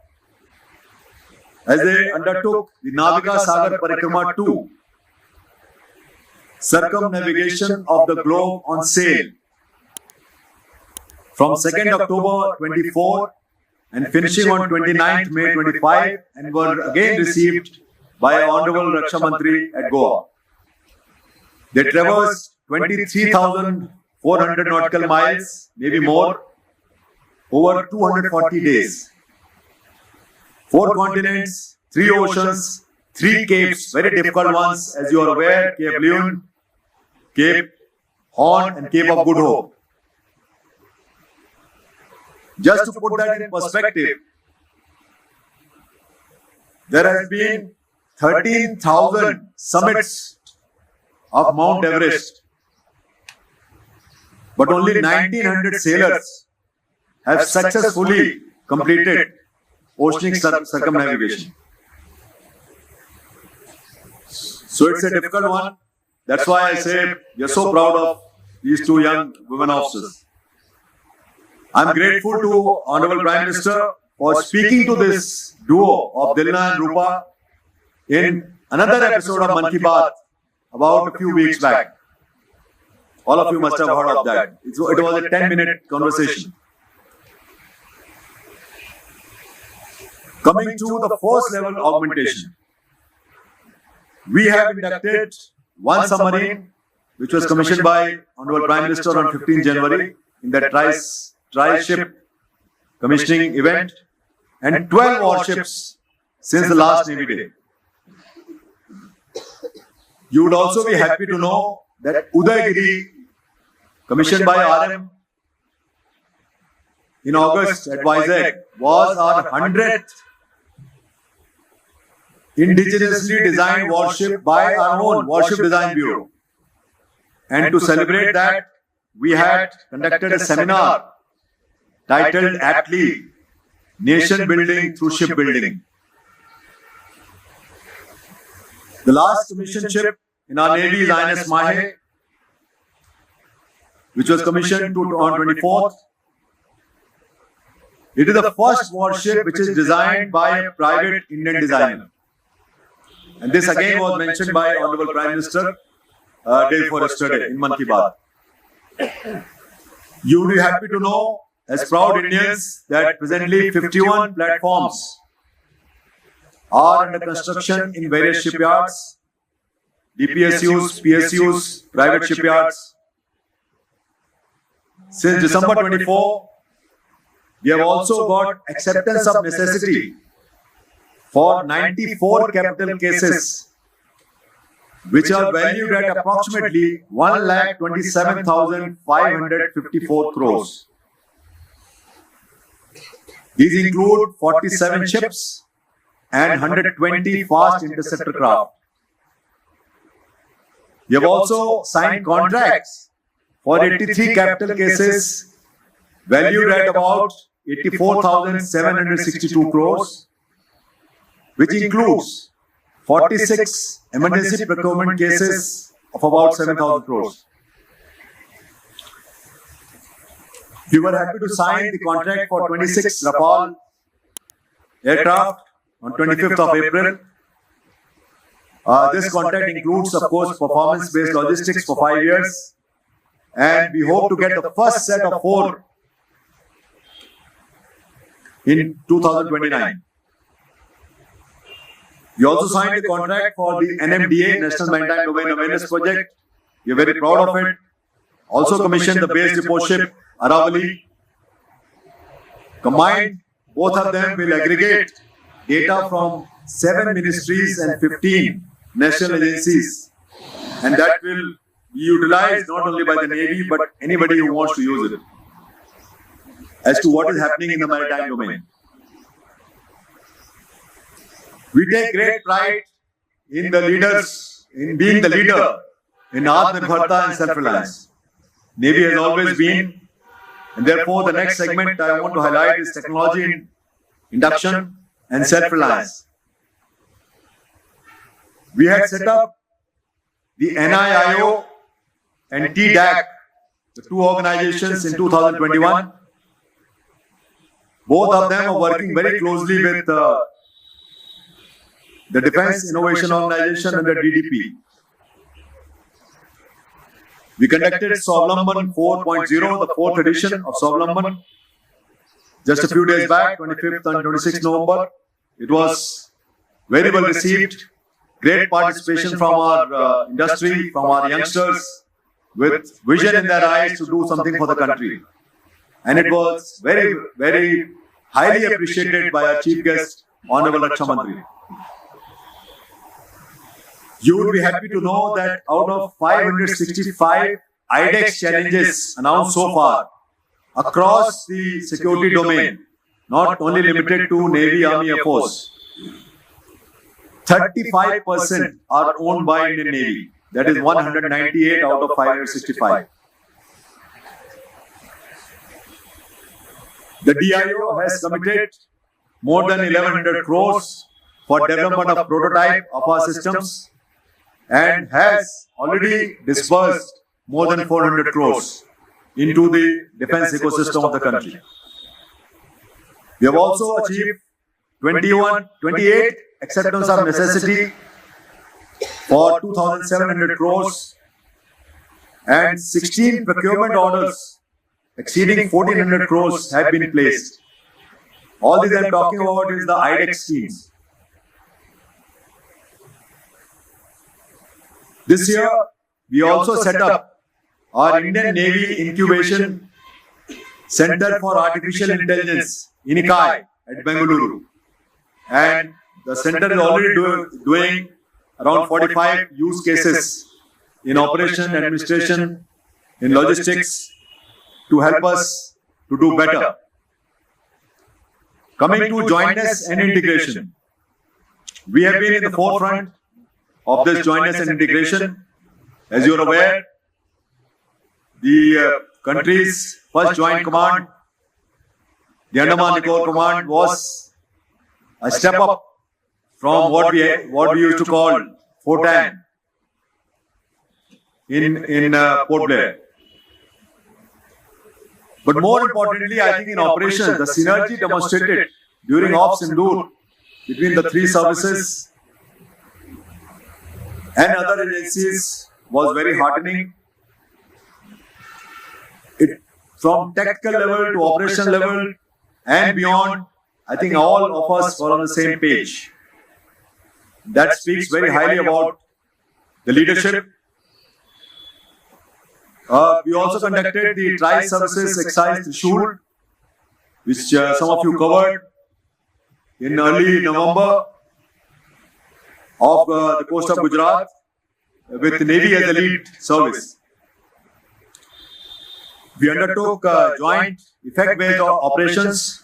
As they undertook the Navika Sagar Parikrama 2, circumnavigation of the globe on sail, from 2nd October 24 and finishing on 29th May 25, and were again received by Honorable Raksha Mantri at Goa. They traversed 23,400 nautical miles, maybe more, over 240 days. 4 continents, 3 oceans, 3 capes, very difficult ones, as you are aware: Cape Leon, Cape Horn, and Cape of Good Hope. Just to put that in perspective, there has been 13,000 summits of Mount Everest, but only 1,900 sailors have successfully completed oceanic circumnavigation. So it's a difficult one. That's why I say we are so proud of these 2 young women officers. I'm grateful to Honorable Prime Minister for speaking to this duo of Dilna and Rupa in another episode of Mann Ki Baat about a few weeks back. All of you must have heard of that. It was a 10-minute conversation. Coming to the force level augmentation, we have inducted 1 submarine which was commissioned by Honorable Prime Minister on 15 January in the tri-ship commissioning event, and 12 warships since the last Navy Day. You would also be happy to know that Udayagiri, commissioned by RM in August at Vizag, was our 100th indigenously designed warship by our own Warship Design Bureau. And to celebrate that, we had conducted a seminar titled aptly Nation Building Through Shipbuilding. The last commissioned ship in our Navy is INS Mahe, which was commissioned on 24th. It is the first warship which is designed by a private Indian designer. And this again was mentioned by Honorable Prime Minister day before yesterday in Mann Ki Baat. You will be happy to know, as proud Indians, that presently 51 platforms are under construction in various shipyards, DPSUs, PSUs, private shipyards. Since December 24, we have also got acceptance of necessity for 94 capital cases, which are valued at approximately 1,27,554 crores. These include 47 ships and 120 fast interceptor craft. We have also signed contracts for 83 capital cases valued at about 84,762 crores, which includes 46 emergency procurement cases of about 7,000 crores. We were happy to sign the contract for 26 Rafale aircraft on 25th of April. This contract includes, of course, performance-based logistics for 5 years, and we hope to get the first set of 4 in 2029. We also signed a contract for the NMDA, National Maritime Domain Awareness Project. We are very proud of it. Also commissioned the base depot ship Aravali. Combined, both of them will aggregate data from 7 ministries and 15 national agencies, and that will be utilized not only by the Navy but anybody who wants to use it. as to what is happening in the maritime domain. We take great pride in being the leader in Atmanirbharta and self-reliance. Navy has always been, and therefore the next segment I want to highlight is technology induction and self-reliance. We had set up the NIIO and TDAC, the two organizations, in 2021. Both of them are working very closely with the Defence Innovation Organization and the DDP. We conducted Swavlamban 4.0, the fourth edition of Swavlamban, just a few days back, 25th and 26th November. It was very well received. Great participation from our industry, from our youngsters, with vision in their eyes to do something for the country. And it was very, very highly appreciated by our chief guest, Honorable Raksha Mantri. You would be happy to know that out of 565 IDEX challenges announced so far across the security domain, not only limited to Navy, Army, Air Force, 35% are owned by Indian Navy. That is 198 out of 565. The DIO has committed more than 1100 crores for development of prototype of our systems and has already disbursed more than 400 crores into the defense ecosystem of the country. We have also achieved 28 acceptance of necessity for 2,700 crores and 16 procurement orders exceeding 1,400 crores have been placed. All this I am talking about is the IDEX schemes. This year, we also set up our Indian Navy Incubation Center for Artificial Intelligence, INICAI, at Bengaluru. And the center is already doing around 45 use cases in operation, administration, in logistics to help us to do better. Coming to jointness and integration, we have been in the forefront of this jointness and integration. As you are aware, the country's first joint command, the Andaman Nicobar Command, was a step up from what we used to call FOTAN in Port Blair. But more importantly, I think in operations, the synergy demonstrated during Ops Sindoor between the three services and other agencies was very heartening. From tactical level to operational level and beyond, I think all of us were on the same page. That speaks very highly about the leadership. We also conducted the Tri-Services Exercise Trishul, which some of you covered in early November of the coast of Gujarat, with the Navy as the lead service. We undertook joint effect-based operations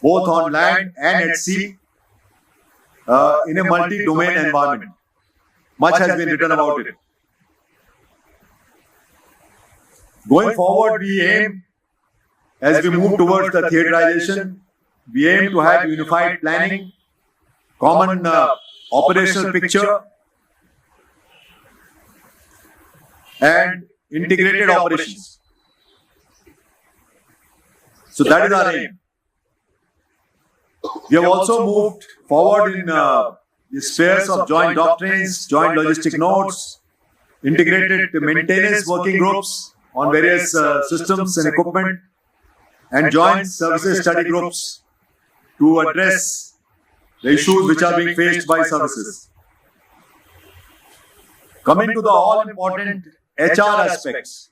both on land and at sea in a multi-domain environment. Much has been written about it. Going forward, we aim, as we move towards the theaterization, we aim to have unified planning, common operational picture, and integrated operations. So that is our aim. We have also moved forward in the spheres of joint doctrines, joint logistic nodes, integrated maintenance working groups on various systems and equipment, and joint services study groups to address the issues which are being faced by services. Coming to the all-important HR aspects,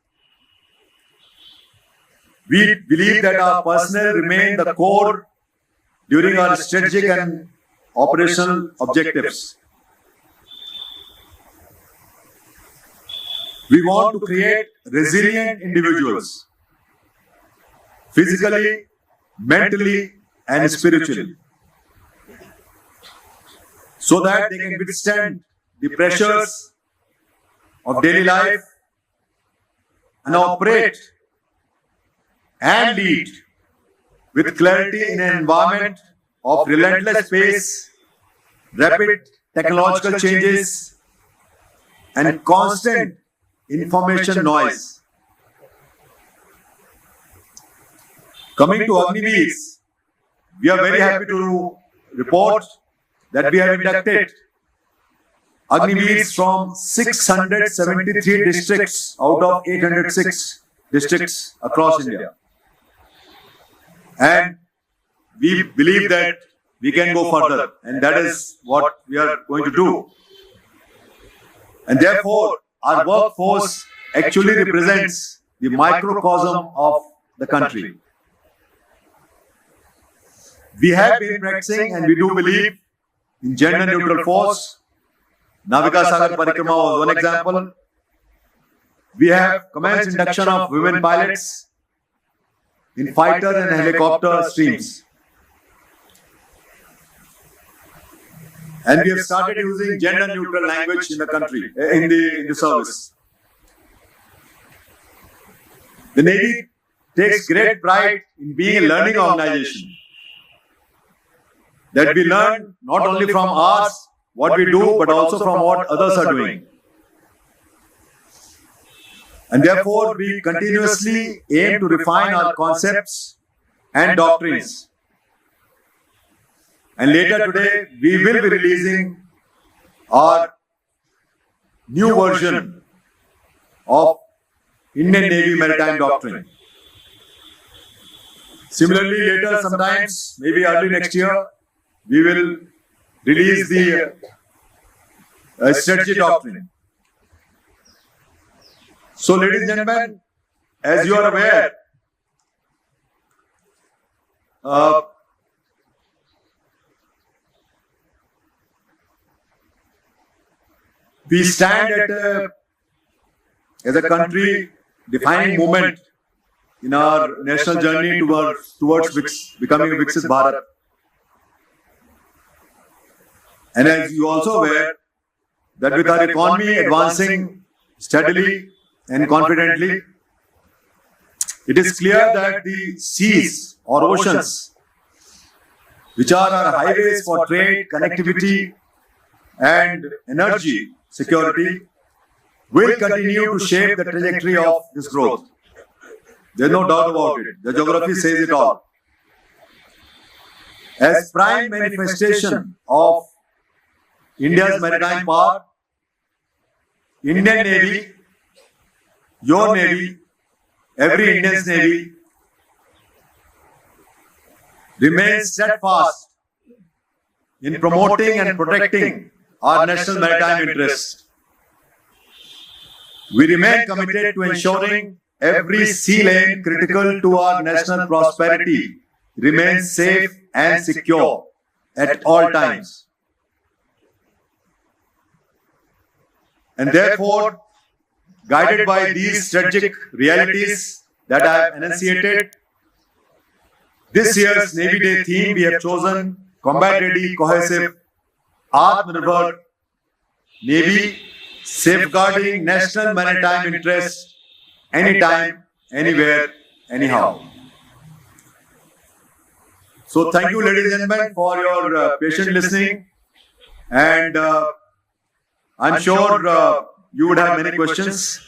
we believe that our personnel remain the core during our strategic and operational objectives. We want to create resilient individuals physically, mentally, and spiritually, so that they can withstand the pressures of daily life and operate and lead with clarity in an environment of relentless pace, rapid technological changes, and constant information noise. Coming to Agniveers, we are very happy to report that we have inducted Agniveers from 673 districts out of 806 districts across India. And we believe that we can go further, and that is what we are going to do. And therefore, our workforce actually represents the microcosm of the country. We have been practicing and we do believe in gender neutral force. Navika Sagar Parikrama was one example. We have commenced induction of women pilots in fighter and helicopter streams. And we have started using gender neutral language in the country, in the service. The Navy takes great pride in being a learning organization. That we learn not only from ours, what we do, but also from what others are doing. And therefore, we continuously aim to refine our concepts and doctrines. And later today, we will be releasing our new version of Indian Navy Maritime Doctrine. Similarly, later sometimes, maybe early next year, we will release the strategy doctrine. So, ladies and gentlemen, as you are aware, we stand as a country defining moment in our national journey towards becoming a Viksit Bharat. And as you also aware, that with our economy advancing steadily and confidently, it is clear that the seas or oceans, which are our highways for trade, connectivity, and energy security, will continue to shape the trajectory of this growth. There is no doubt about it. The geography says it all. As prime manifestation of India's maritime power, Indian Navy, your Navy, every Indian's Navy remains steadfast in promoting and protecting our national maritime interests. We remain committed to ensuring every sea lane critical to our national prosperity remains safe and secure at all times. And therefore, guided by these strategic realities that I have enunciated, this year's Navy Day theme we have chosen Combat Ready, Cohesive, Atmanirbhar Navy, safeguarding national maritime interests anytime, anywhere, anyhow. So thank you, ladies and gentlemen, for your patient listening, and I'm sure you would have many questions,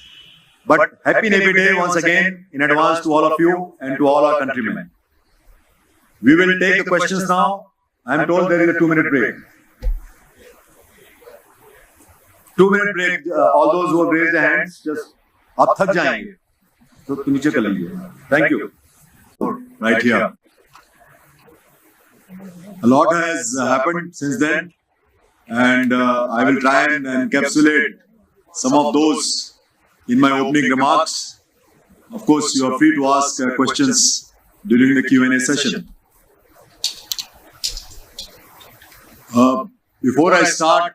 but happy Navy Day once again in advance to all of you and to all our countrymen. We will take the questions now. I'm told there is a 2-minute break. 2-minute break. All those who have raised their hands, just आप थक जाएंगे तो नीचे कर लीजिए. Thank you. Right here. A lot has happened since then, and I will try and encapsulate some of those in my opening remarks. Of course, you are free to ask questions during the Q&A session. Before I start,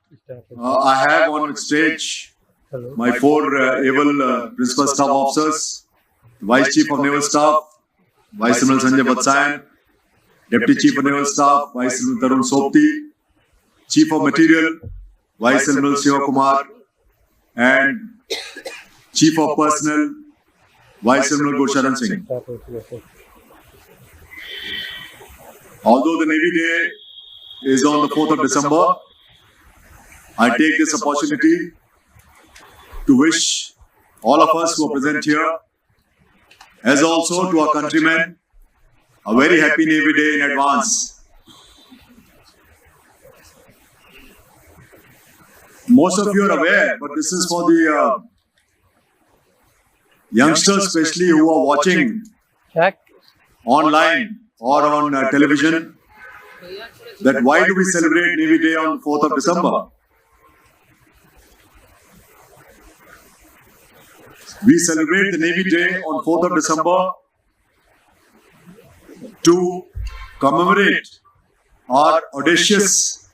I have on stage my 4 able Principal Staff Officers, Vice Chief of Naval Staff, Vice Admiral Sanjay Vatsayan, Deputy Chief of Naval Staff, Vice Admiral Tarun Sopti, Chief of Material, Vice Admiral Shiva Kumar, and Chief of Personnel, Vice Admiral Gursharan Singh. Although the Navy Day is on the 4th of December, I take this opportunity to wish all of us who are present here, as also to our countrymen, a very happy Navy Day in advance. Most of you are aware, but this is for the youngsters especially who are watching online or on television, that why do we celebrate Navy Day on the 4th of December? We celebrate the Navy Day on 4th of December to commemorate our audacious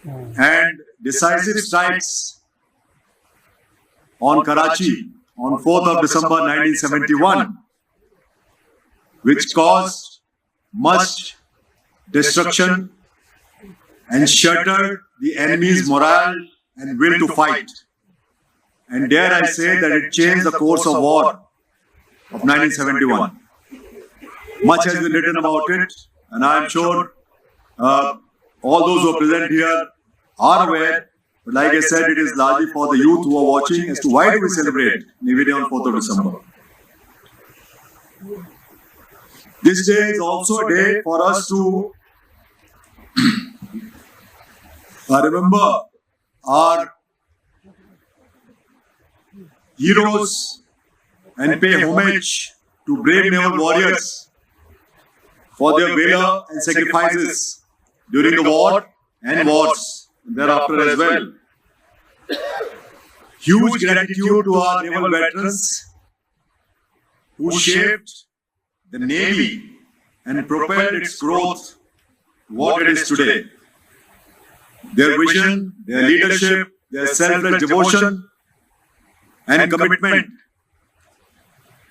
and decisive strikes on Karachi on 4th of December 1971, which caused much destruction and shattered the enemy's morale and will to fight. And dare I say that it changed the course of war of 1971. Much has been written about it, and I am sure all those who are present here are aware. But like I said, it is largely for the youth who are watching as to why do we celebrate Navy Day on 4th of December. This day is also a day for us to remember our heroes and pay homage to brave naval warriors for their valor and sacrifices during the war and wars thereafter as well. Huge gratitude to our naval veterans who shaped the Navy and propelled its growth to what it is today. Their vision, their leadership, their selfless devotion and commitment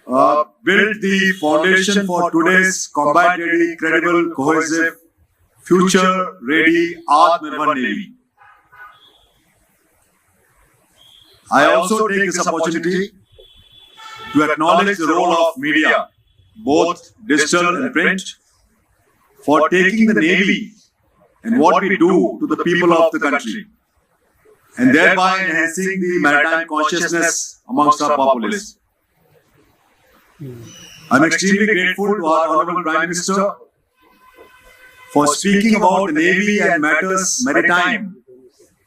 built the foundation for today's combat-ready, credible, cohesive, future-ready, Atmanirbhar Navy. I also take this opportunity to acknowledge the role of media, both digital and print, for taking the Navy and what we do to the people of the country, and thereby enhancing the maritime consciousness amongst our populace. I am extremely grateful to our Honorable Prime Minister for speaking about the Navy and matters maritime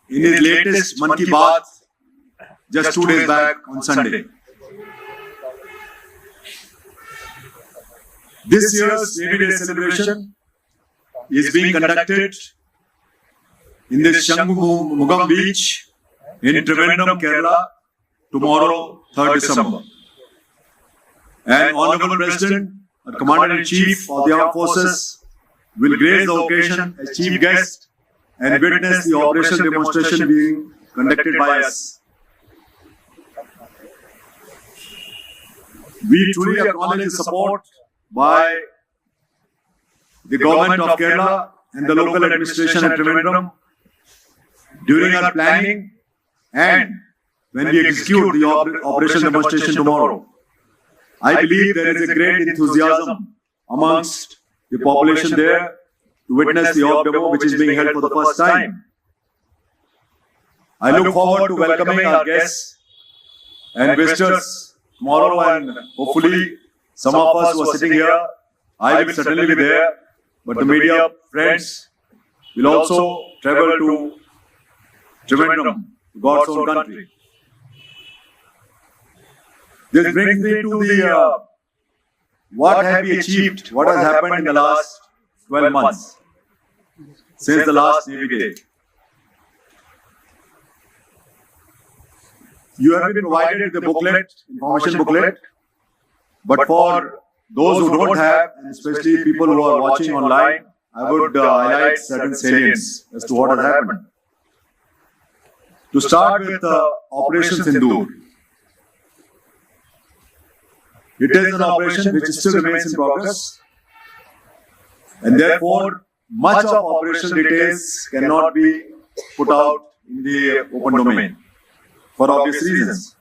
in his latest Mann Ki Baat just 2 days back on Sunday. This year's Navy Day celebration is being conducted in the Shanmugam Beach in Trivandrum, Kerala, tomorrow, 3rd December. And Honorable President, Commander-in-Chief of the Armed Forces, will grace the occasion as chief guest and witness the operational demonstration being conducted by us. We truly acknowledge the support by the government of Kerala and the local administration at Trivandrum during our planning and when we execute the operational demonstration tomorrow. I believe there is a great enthusiasm amongst the population there to witness the op demo which is being held for the first time. I look forward to welcoming our guests and visitors tomorrow, and hopefully some of us who are sitting here, I will certainly be there, but the media friends will also travel to Trivandrum, God's own country. This brings me to the what have we achieved, what has happened in the last 12 months since the last Navy Day. You have been provided with a booklet, information booklet, but for those who don't have, and especially people who are watching online, I would highlight certain salients as to what has happened. To start with Operation Sindoor. It is an operation which still remains in progress, and therefore much of operational details cannot be put out in the open domain for obvious reasons.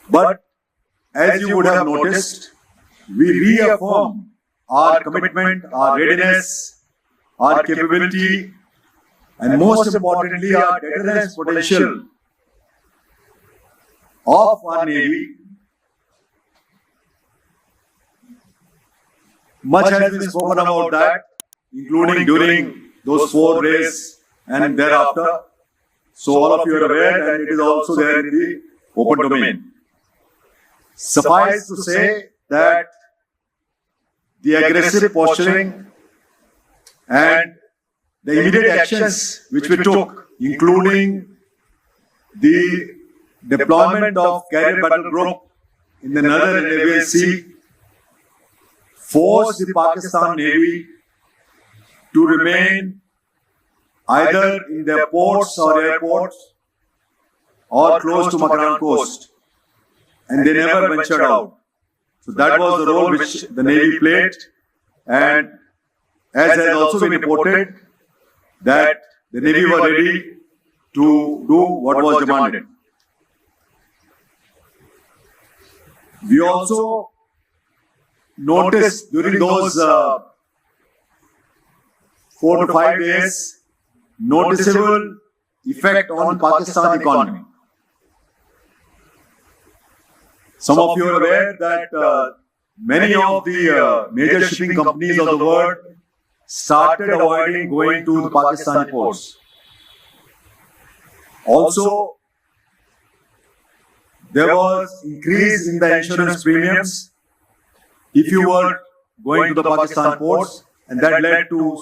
But as you would have noticed, we reaffirm our commitment, our readiness, our capability, and most importantly, our deterrence potential of our Navy. Much has been spoken about that, including during those 4 days and thereafter. So all of you are aware, and it is also there in the open domain. Suffice to say that the aggressive posturing and the immediate actions which we took, including the deployment of carrier battle group in the Northern Arabian Sea, forced the Pakistan Navy to remain either in their ports or airports or close to Makran coast, and they never ventured out. So that was the role which the Navy played, and as has also been reported, that the Navy were ready to do what was demanded. We also noticed during those 4 to 5 days noticeable effect on Pakistan economy. Some of you are aware that many of the major shipping companies of the world started avoiding going to the Pakistani ports. Also, there was increase in the insurance premiums if you were going to the Pakistan ports, and that led to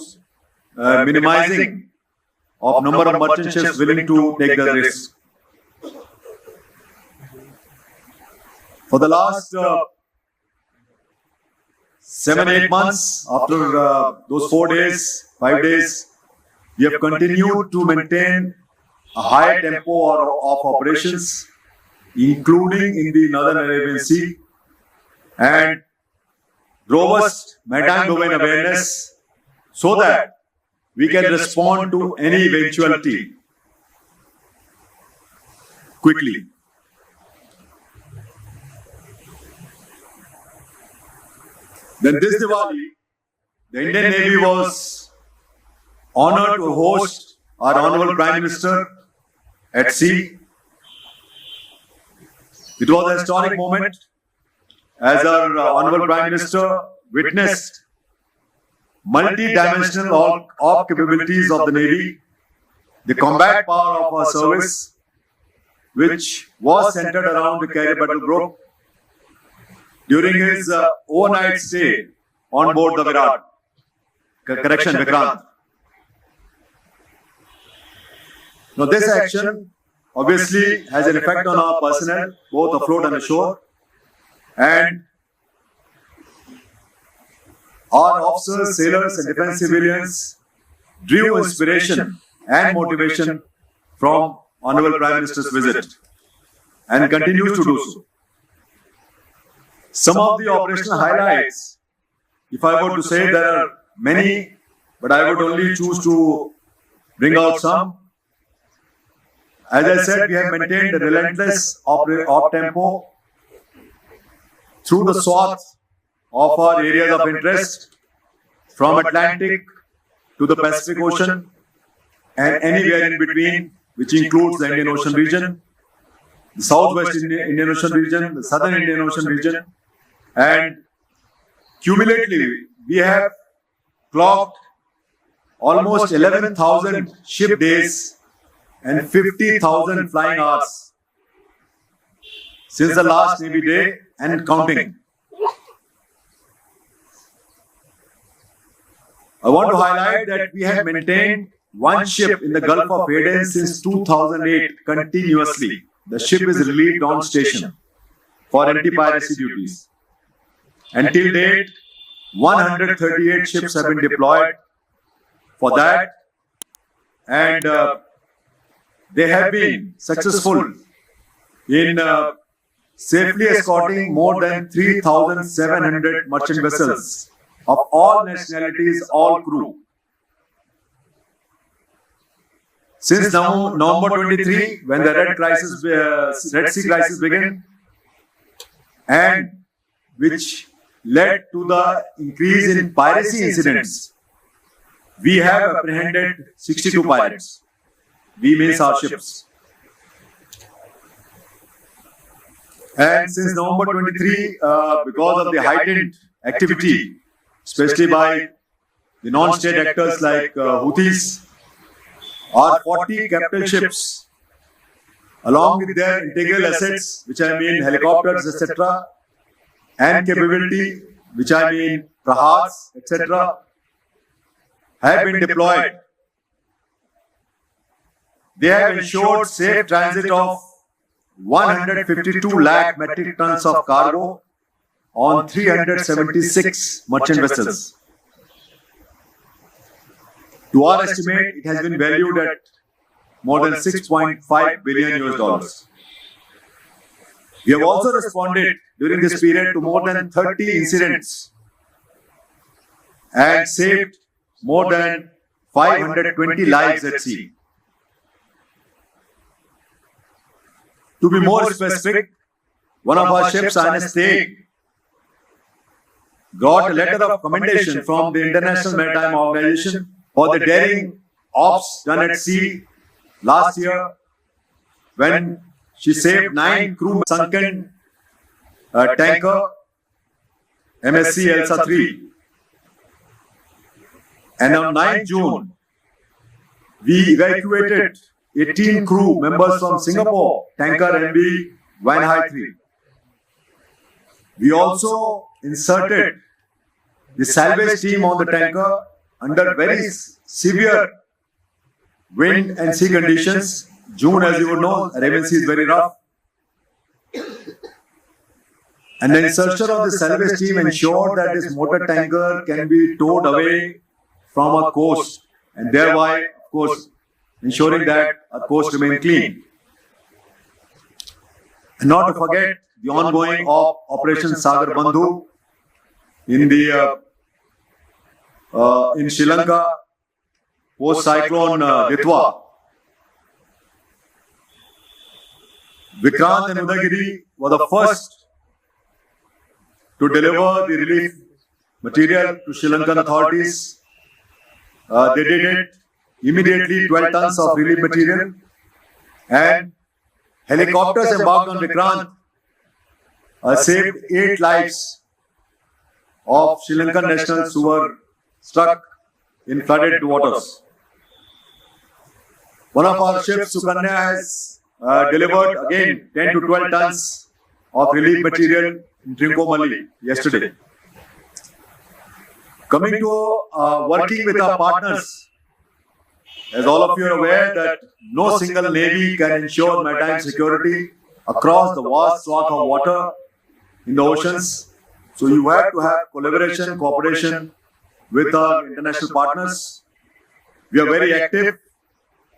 minimizing of number of merchant ships willing to take the risk. For the last 7-8 months, after those 4 days, 5 days, we have continued to maintain a high tempo of operations, including in the Northern Arabian Sea, and robust maritime domain awareness so that we can respond to any eventuality quickly. Then this Diwali, the Indian Navy was honored to host our Honorable Prime Minister at sea. It was a historic moment as our Honorable Prime Minister witnessed multi-dimensional op capabilities of the Navy, the combat power of our service, which was centered around the carrier battle group, during his overnight stay on board the Vikrant. Now this action obviously has an effect on our personnel, both afloat and ashore, and our officers, sailors and defense civilians drew inspiration and motivation from Honorable Prime Minister's visit and continues to do so. Some of the operational highlights, if I were to say, there are many, but I would only choose to bring out some. As I said, we have maintained a relentless op tempo through the swath of our areas of interest, from Atlantic to the Pacific Ocean and anywhere in between, which includes the Indian Ocean region, the Southwest Indian Ocean region, the Southern Indian Ocean region, and cumulatively we have clocked almost 11,000 ship days and 50,000 flying hours since the last Navy Day and counting. I want to highlight that we have maintained one ship in the Gulf of Aden since 2008 continuously. The ship is relieved on station for anti-piracy duties. Until date, 138 ships have been deployed for that, and they have been successful in safely escorting more than 3,700 merchant vessels of all nationalities, all crew. Since November 23, when the Red Sea crisis began, and which led to the increase in piracy incidents, we have apprehended 62 pirates. We means our ships. And since November 23, because of the heightened activity, especially by the non-state actors like Houthis, our 40 capital ships, along with their integral assets, which I mean helicopters, etc., and capability, which I mean prahars, etc., have been deployed. They have ensured safe transit of 152 lakh metric tons of cargo on 376 merchant vessels. To our estimate, it has been valued at more than 6.5 billion US dollars. We have also responded during this period to more than 30 incidents and saved more than 520 lives at sea. To be more specific, one of our ships, INS Tegh, got a letter of commendation from the International Maritime Organization for the daring ops done at sea last year when she saved 9 crew sunken tanker MSC Elsa 3. And on 9 June, we evacuated 18 crew members from Singapore tanker MV Van Hai 3. We also inserted the salvage team on the tanker under very severe wind and sea conditions. June, as you would know, Arabian Sea is very rough. And the insertion of the salvage team ensured that this motor tanker can be towed away from our coast, and thereby, of course, ensuring that our coast remain clean. And not to forget the ongoing Operation Sagar Bandhu in the in Sri Lanka post cyclone Ditwa. Vikrant and Udagiri were the first to deliver the relief material to Sri Lankan authorities. They did it immediately, 12 tons of relief material, and helicopters embarked on Vikrant saved 8 lives of Sri Lankan nationals who were stuck in flooded waters. One of our ships, Sukanya, has delivered again 10 to 12 tons of relief material in Trincomalee yesterday. Coming to working with our partners, as all of you are aware that no single navy can ensure maritime security across the vast swath of water in the oceans. So you have to have collaboration, cooperation with our international partners. We are very active.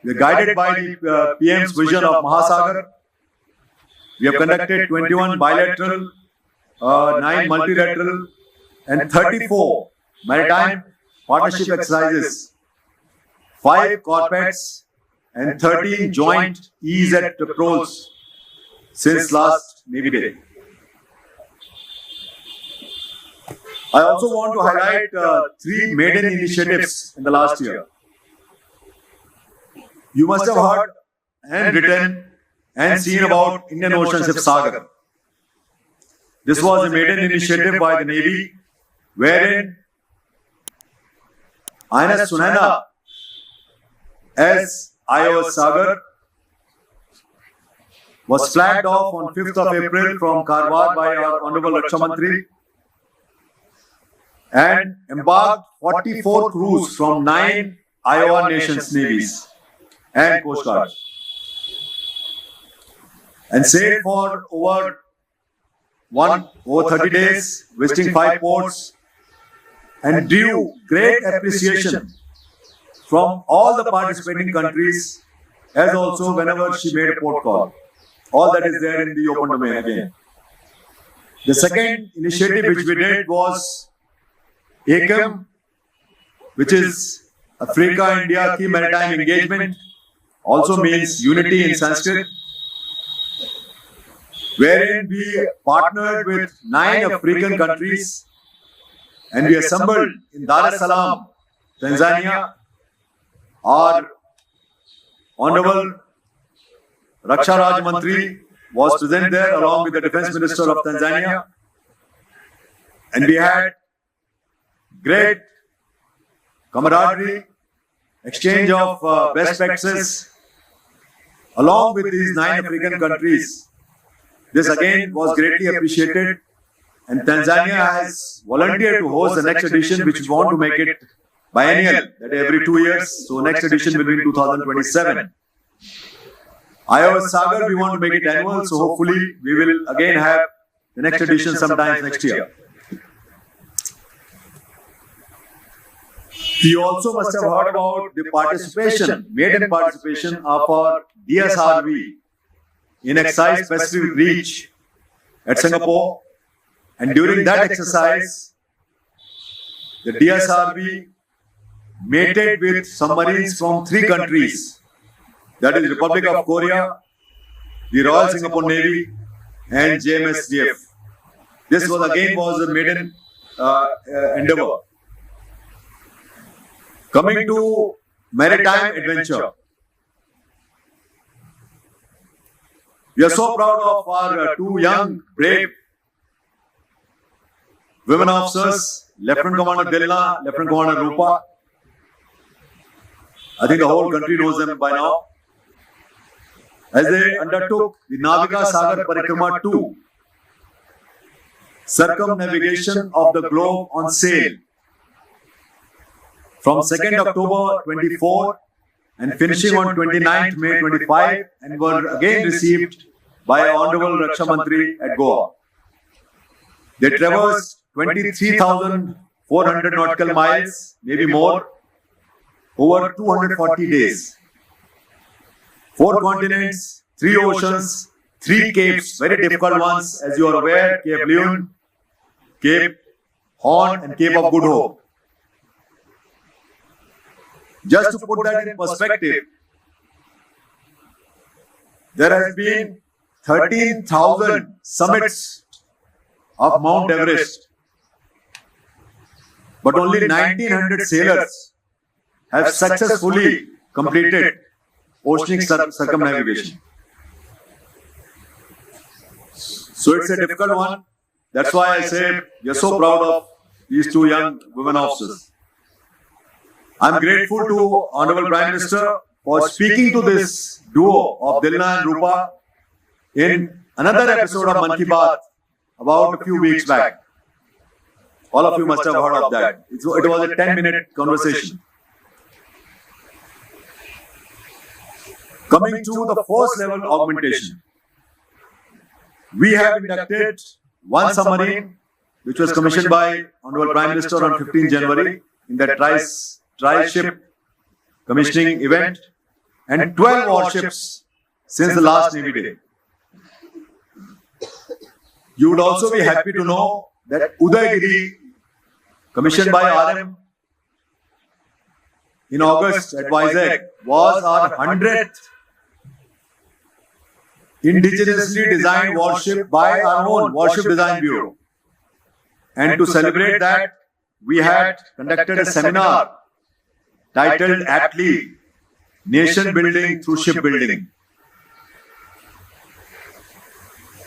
We are guided by the PM's vision of Mahasagar. We have conducted 21 bilateral, 9 multilateral, and 34 maritime partnership exercises, 5 corvettes, and 13 joint EEZ patrols since last Navy Day. I also want to highlight 3 maiden initiatives in the last year. You must have heard and written and seen about Indian Ocean Ship Sagar. This was a maiden initiative by the Navy, wherein INS Sunaina as IOS Sagar was flagged off on 5th of April from Karwar by our Honorable Raksha Mantri and embarked 44 crews from 9 IOR nations' navies and coast guards and sailed for over 30 days, visiting 5 ports, and drew great appreciation from all the participating countries, as also whenever she made a port call. All that is there in the open domain again. The second initiative which we did was AKEM, which is Africa-India Key Maritime Engagement, also means unity in Sanskrit, wherein we partnered with 9 African countries and we assembled in Dar es Salaam, Tanzania. Our Honorable Raksha Raj Mantri was present there along with the Defence Minister of Tanzania, and we had great camaraderie, exchange of best practices along with these 9 African countries. This again was greatly appreciated, and Tanzania has volunteered to host the next edition, which we want to make it biennial, that every 2 years. So next edition will be in 2027. IOS Sagar, we want to make it annual, so hopefully we will again have the next edition sometime next year. You also must have heard about the participation, maiden participation of our DSRV in exercise Pacific Reach at Singapore, and during that exercise, the DSRV mated with submarines from 3 countries. That is Republic of Korea, the Royal Singapore Navy, and JMSDF. This was a maiden endeavor. Coming to maritime adventure, we are so proud of our 2 young, brave women officers, Lieutenant Commander Dilna, Lieutenant Commander Rupa. I think the whole country knows them by now. As they undertook the Navika Sagar Parikrama 2, circumnavigation of the globe on sail, from 2nd October 24 and finishing on 29th May 25, and were again received by Honorable Raksha Mantri at Goa. They traversed 23,400 nautical miles, maybe more, over 240 days. 4 continents, 3 oceans, 3 capes, very difficult ones, as you are aware: Cape Leon, Cape Horn, and Cape of Good Hope. Just to put that in perspective, there has been 13,000 summits of Mount Everest, but only 1,900 sailors have successfully completed oceanic circumnavigation. So it's a difficult one. That's why I say we are so proud of these 2 young women officers. I'm grateful to Honorable Prime Minister for speaking to this duo of Dilna and Rupa in another episode of Mann Ki Baat about a few weeks back. All of you must have heard of that. It was a 10-minute conversation. Coming to the force level augmentation, we have inducted 1 submarine which was commissioned by Honorable Prime Minister on 15 January in the tri-ship commissioning event, and 12 warships since the last Navy Day. You would also be happy to know that Udayagiri, commissioned by RM in August at Vizag, was our 100th indigenously designed warship by our own Warship Design Bureau. And to celebrate that, we had conducted a seminar titled aptly Nation Building Through Shipbuilding.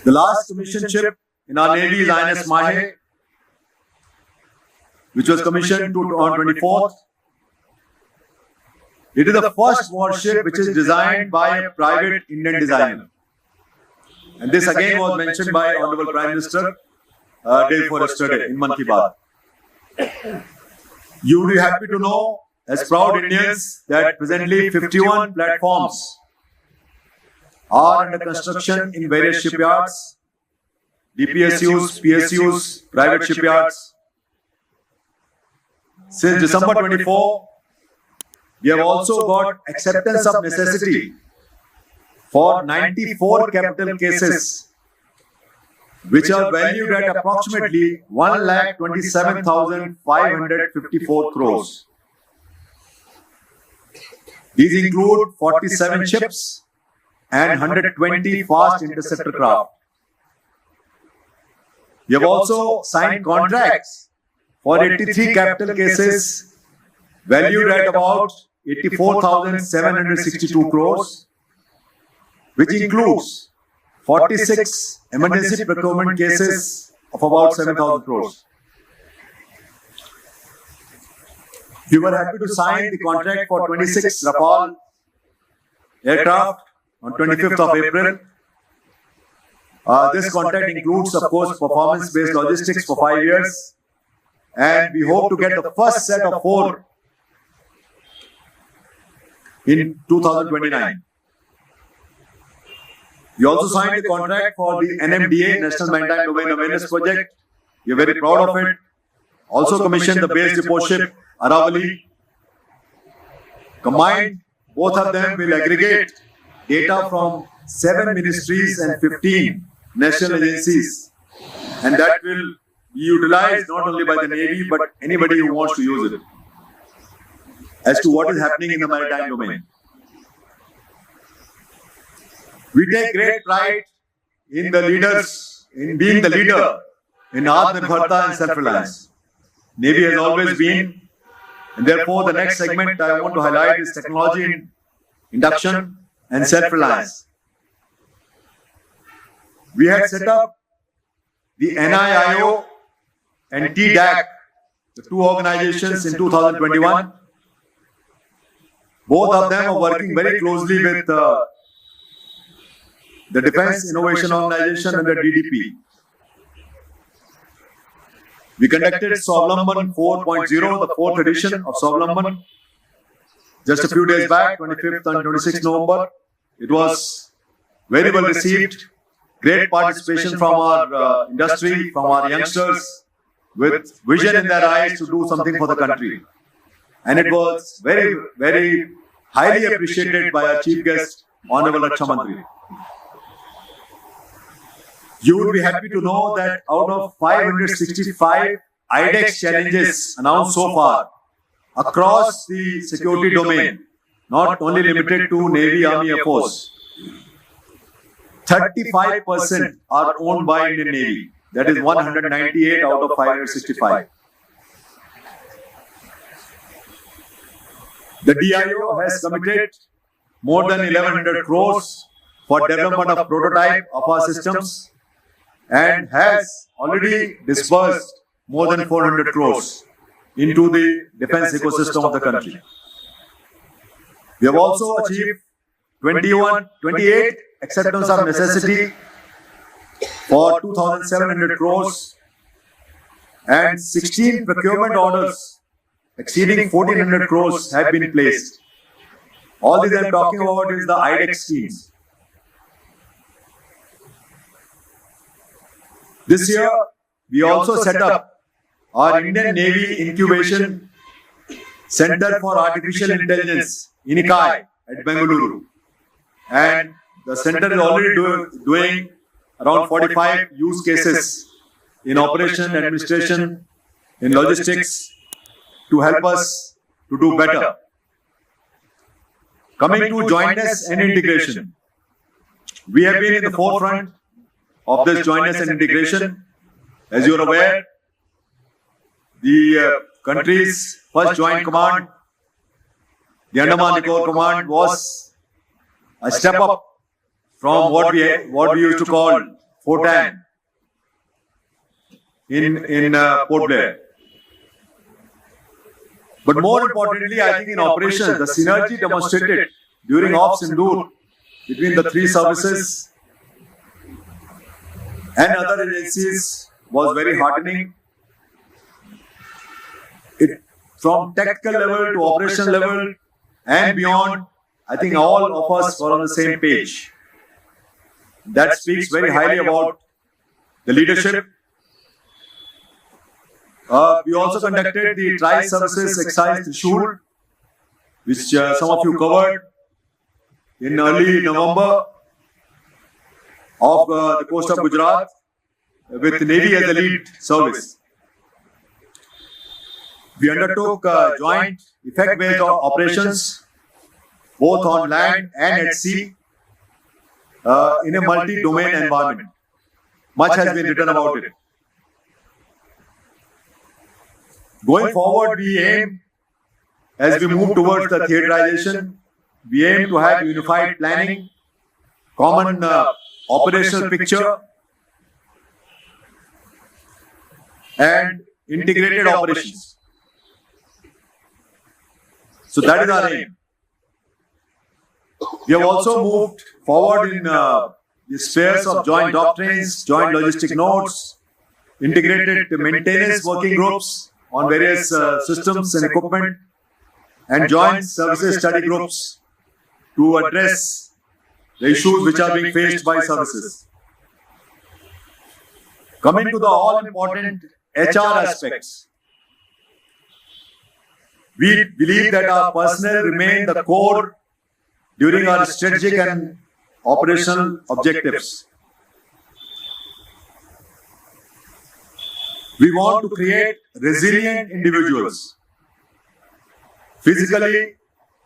The last commissioned ship in our Navy is INS Mahe, which was commissioned on 24th. It is the first warship which is designed by a private Indian designer. And this again was mentioned by Honorable Prime Minister day before yesterday in Mann Ki Baat. You will be happy to know, as proud Indians, that presently 51 platforms are under construction in various shipyards, DPSUs, PSUs, private shipyards. Since December 24, we have also got acceptance of necessity for 94 capital cases which are valued at approximately 1,27,554 crores. These include 47 ships and 120 fast interceptor craft. We have also signed contracts for 83 capital cases valued at about 84,762 crores, which includes 46 emergency procurement cases of about 7,000 crores. We were happy to sign the contract for 26 Rafale aircraft on 25th of April. This contract includes, of course, performance-based logistics for 5 years, and we hope to get the first set of 4 in 2029. We also signed the contract for the NMDA, National Maritime Domain Awareness Project. We are very proud of it. Also commissioned the base depot ship Aravali. Combined, both of them will aggregate data from 7 ministries and 15 national agencies, and that will be utilized not only by the Navy but anybody who wants to use it as to what is happening in the maritime domain. We take great pride in being the leader in Atmanirbharta and self-reliance. Navy has always been, and therefore the next segment I want to highlight is technology induction and self-reliance. We had set up the NIIO and TDAC, the 2 organizations, in 2021. Both of them are working very closely with the Defense Innovation Organization under DDP. We conducted Swavlamban 4.0, the 4th edition of Swavlamban, just a few days back, 25th and 26th November. It was very well received. Great participation from our industry, from our youngsters, with vision in their eyes to do something for the country. And it was very, very highly appreciated by our chief guest, Honorable Raksha Mantri. You would be happy to know that out of 565 IDEX challenges announced so far across the security domain, not only limited to Navy, Army, Air Force, 35% are owned by Indian Navy. That is 198 out of 565. The DIO has committed more than 1100 crores for development of prototype of our systems and has already disbursed more than 400 crores into the defense ecosystem of the country. We have also achieved 28 acceptance of necessity for 2,700 crores and 16 procurement orders exceeding 1,400 crores have been placed. All this I am talking about is the IDEX schemes. This year, we also set up our Indian Navy Incubation Center for Artificial Intelligence, INICAI, at Bengaluru. And the center is already doing around 45 use cases in operation, administration, in logistics to help us to do better. Coming to jointness and integration, we have been in the forefront of this jointness and integration. As you are aware, the country's first joint command, the Andaman Nicobar Command, was a step up from what we used to call FOTAN in Port Blair. But more importantly, I think in operations, the synergy demonstrated during Ops Sindoor between the 3 services and other agencies was very heartening. From technical level to operational level and beyond, I think all of us were on the same page. That speaks very highly about the leadership. We also conducted the Tri-Services Exercise Trishul, which some of you covered in early November of the coast of Gujarat. with Navy as the lead service. We undertook joint effect-based operations both on land and at sea in a multi-domain environment. Much has been written about it. Going forward, we aim, as we move towards the theaterization, we aim to have unified planning, common operational picture, and integrated operations. So that is our aim. We have also moved forward in the spheres of joint doctrines, joint logistic nodes, integrated maintenance working groups on various systems and equipment, and joint services study groups to address the issues which are being faced by services. Coming to the all-important HR aspects, we believe that our personnel remain the core during our strategic and operational objectives. We want to create resilient individuals, physically,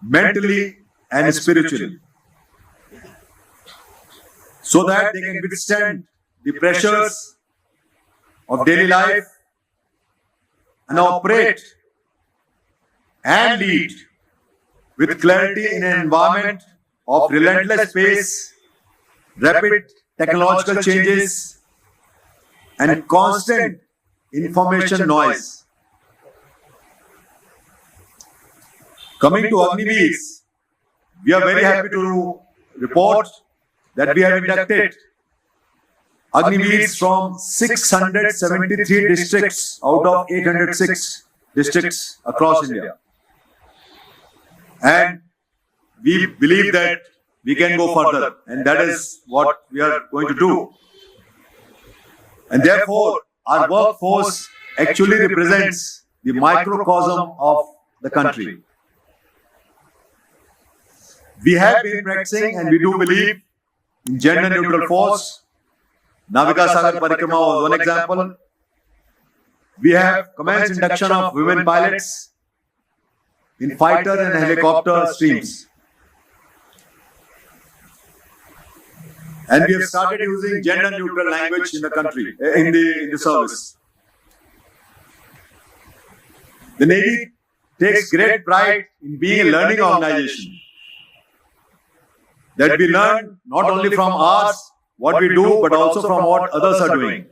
mentally, and spiritually, so that they can withstand the pressures of daily life and operate and lead with clarity in an environment of relentless pace, rapid technological changes, and constant information noise. Coming to Agniveers, we are very happy to report that we have inducted Agniveers from 673 districts out of 806 districts across India. And we believe that we can go further, and that is what we are going to do. And therefore, our workforce actually represents the microcosm of the country. We have been practicing, and we do believe in gender-neutral force. Navika Sagar Parikrama was one example. We have commenced induction of women pilots in fighter and helicopter streams. And we have started using gender-neutral language in the country, in the service. The Navy takes great pride in being a learning organization. That we learn not only from ours, what we do, but also from what others are doing.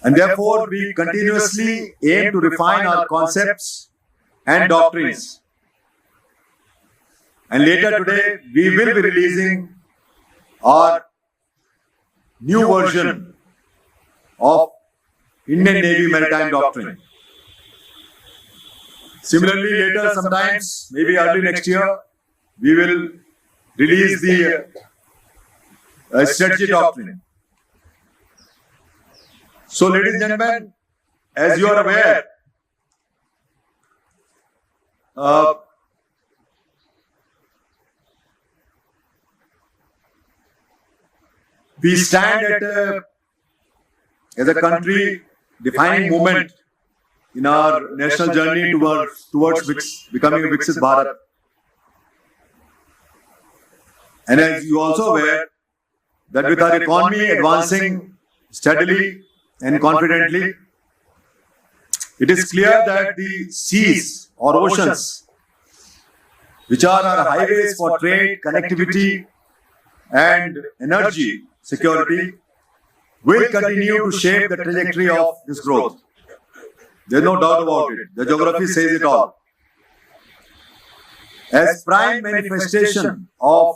And therefore, we continuously aim to refine our concepts and doctrines. And later today, we will be releasing our new version of Indian Navy Maritime Doctrine. Similarly, later sometimes, maybe early next year, we will release the strategy doctrine. So, ladies and gentlemen, as you are aware, we stand as a country defining moment in our national journey towards becoming a Viksit Bharat. And as you also aware, that with our economy advancing steadily and confidently, it is clear that the seas or oceans, which are our highways for trade, connectivity, and energy security, will continue to shape the trajectory of this growth. There is no doubt about it. The geography says it all. As prime manifestation of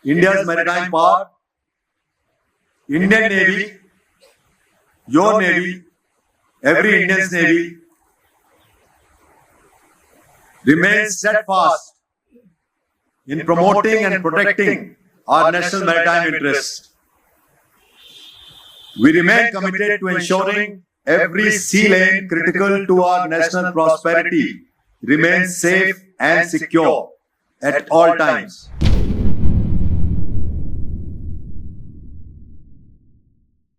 India's maritime power, Indian Navy, your Navy, every Indian's Navy remains steadfast in promoting and protecting our national maritime interests. We remain committed to ensuring every sea lane critical to our national prosperity remains safe and secure at all times.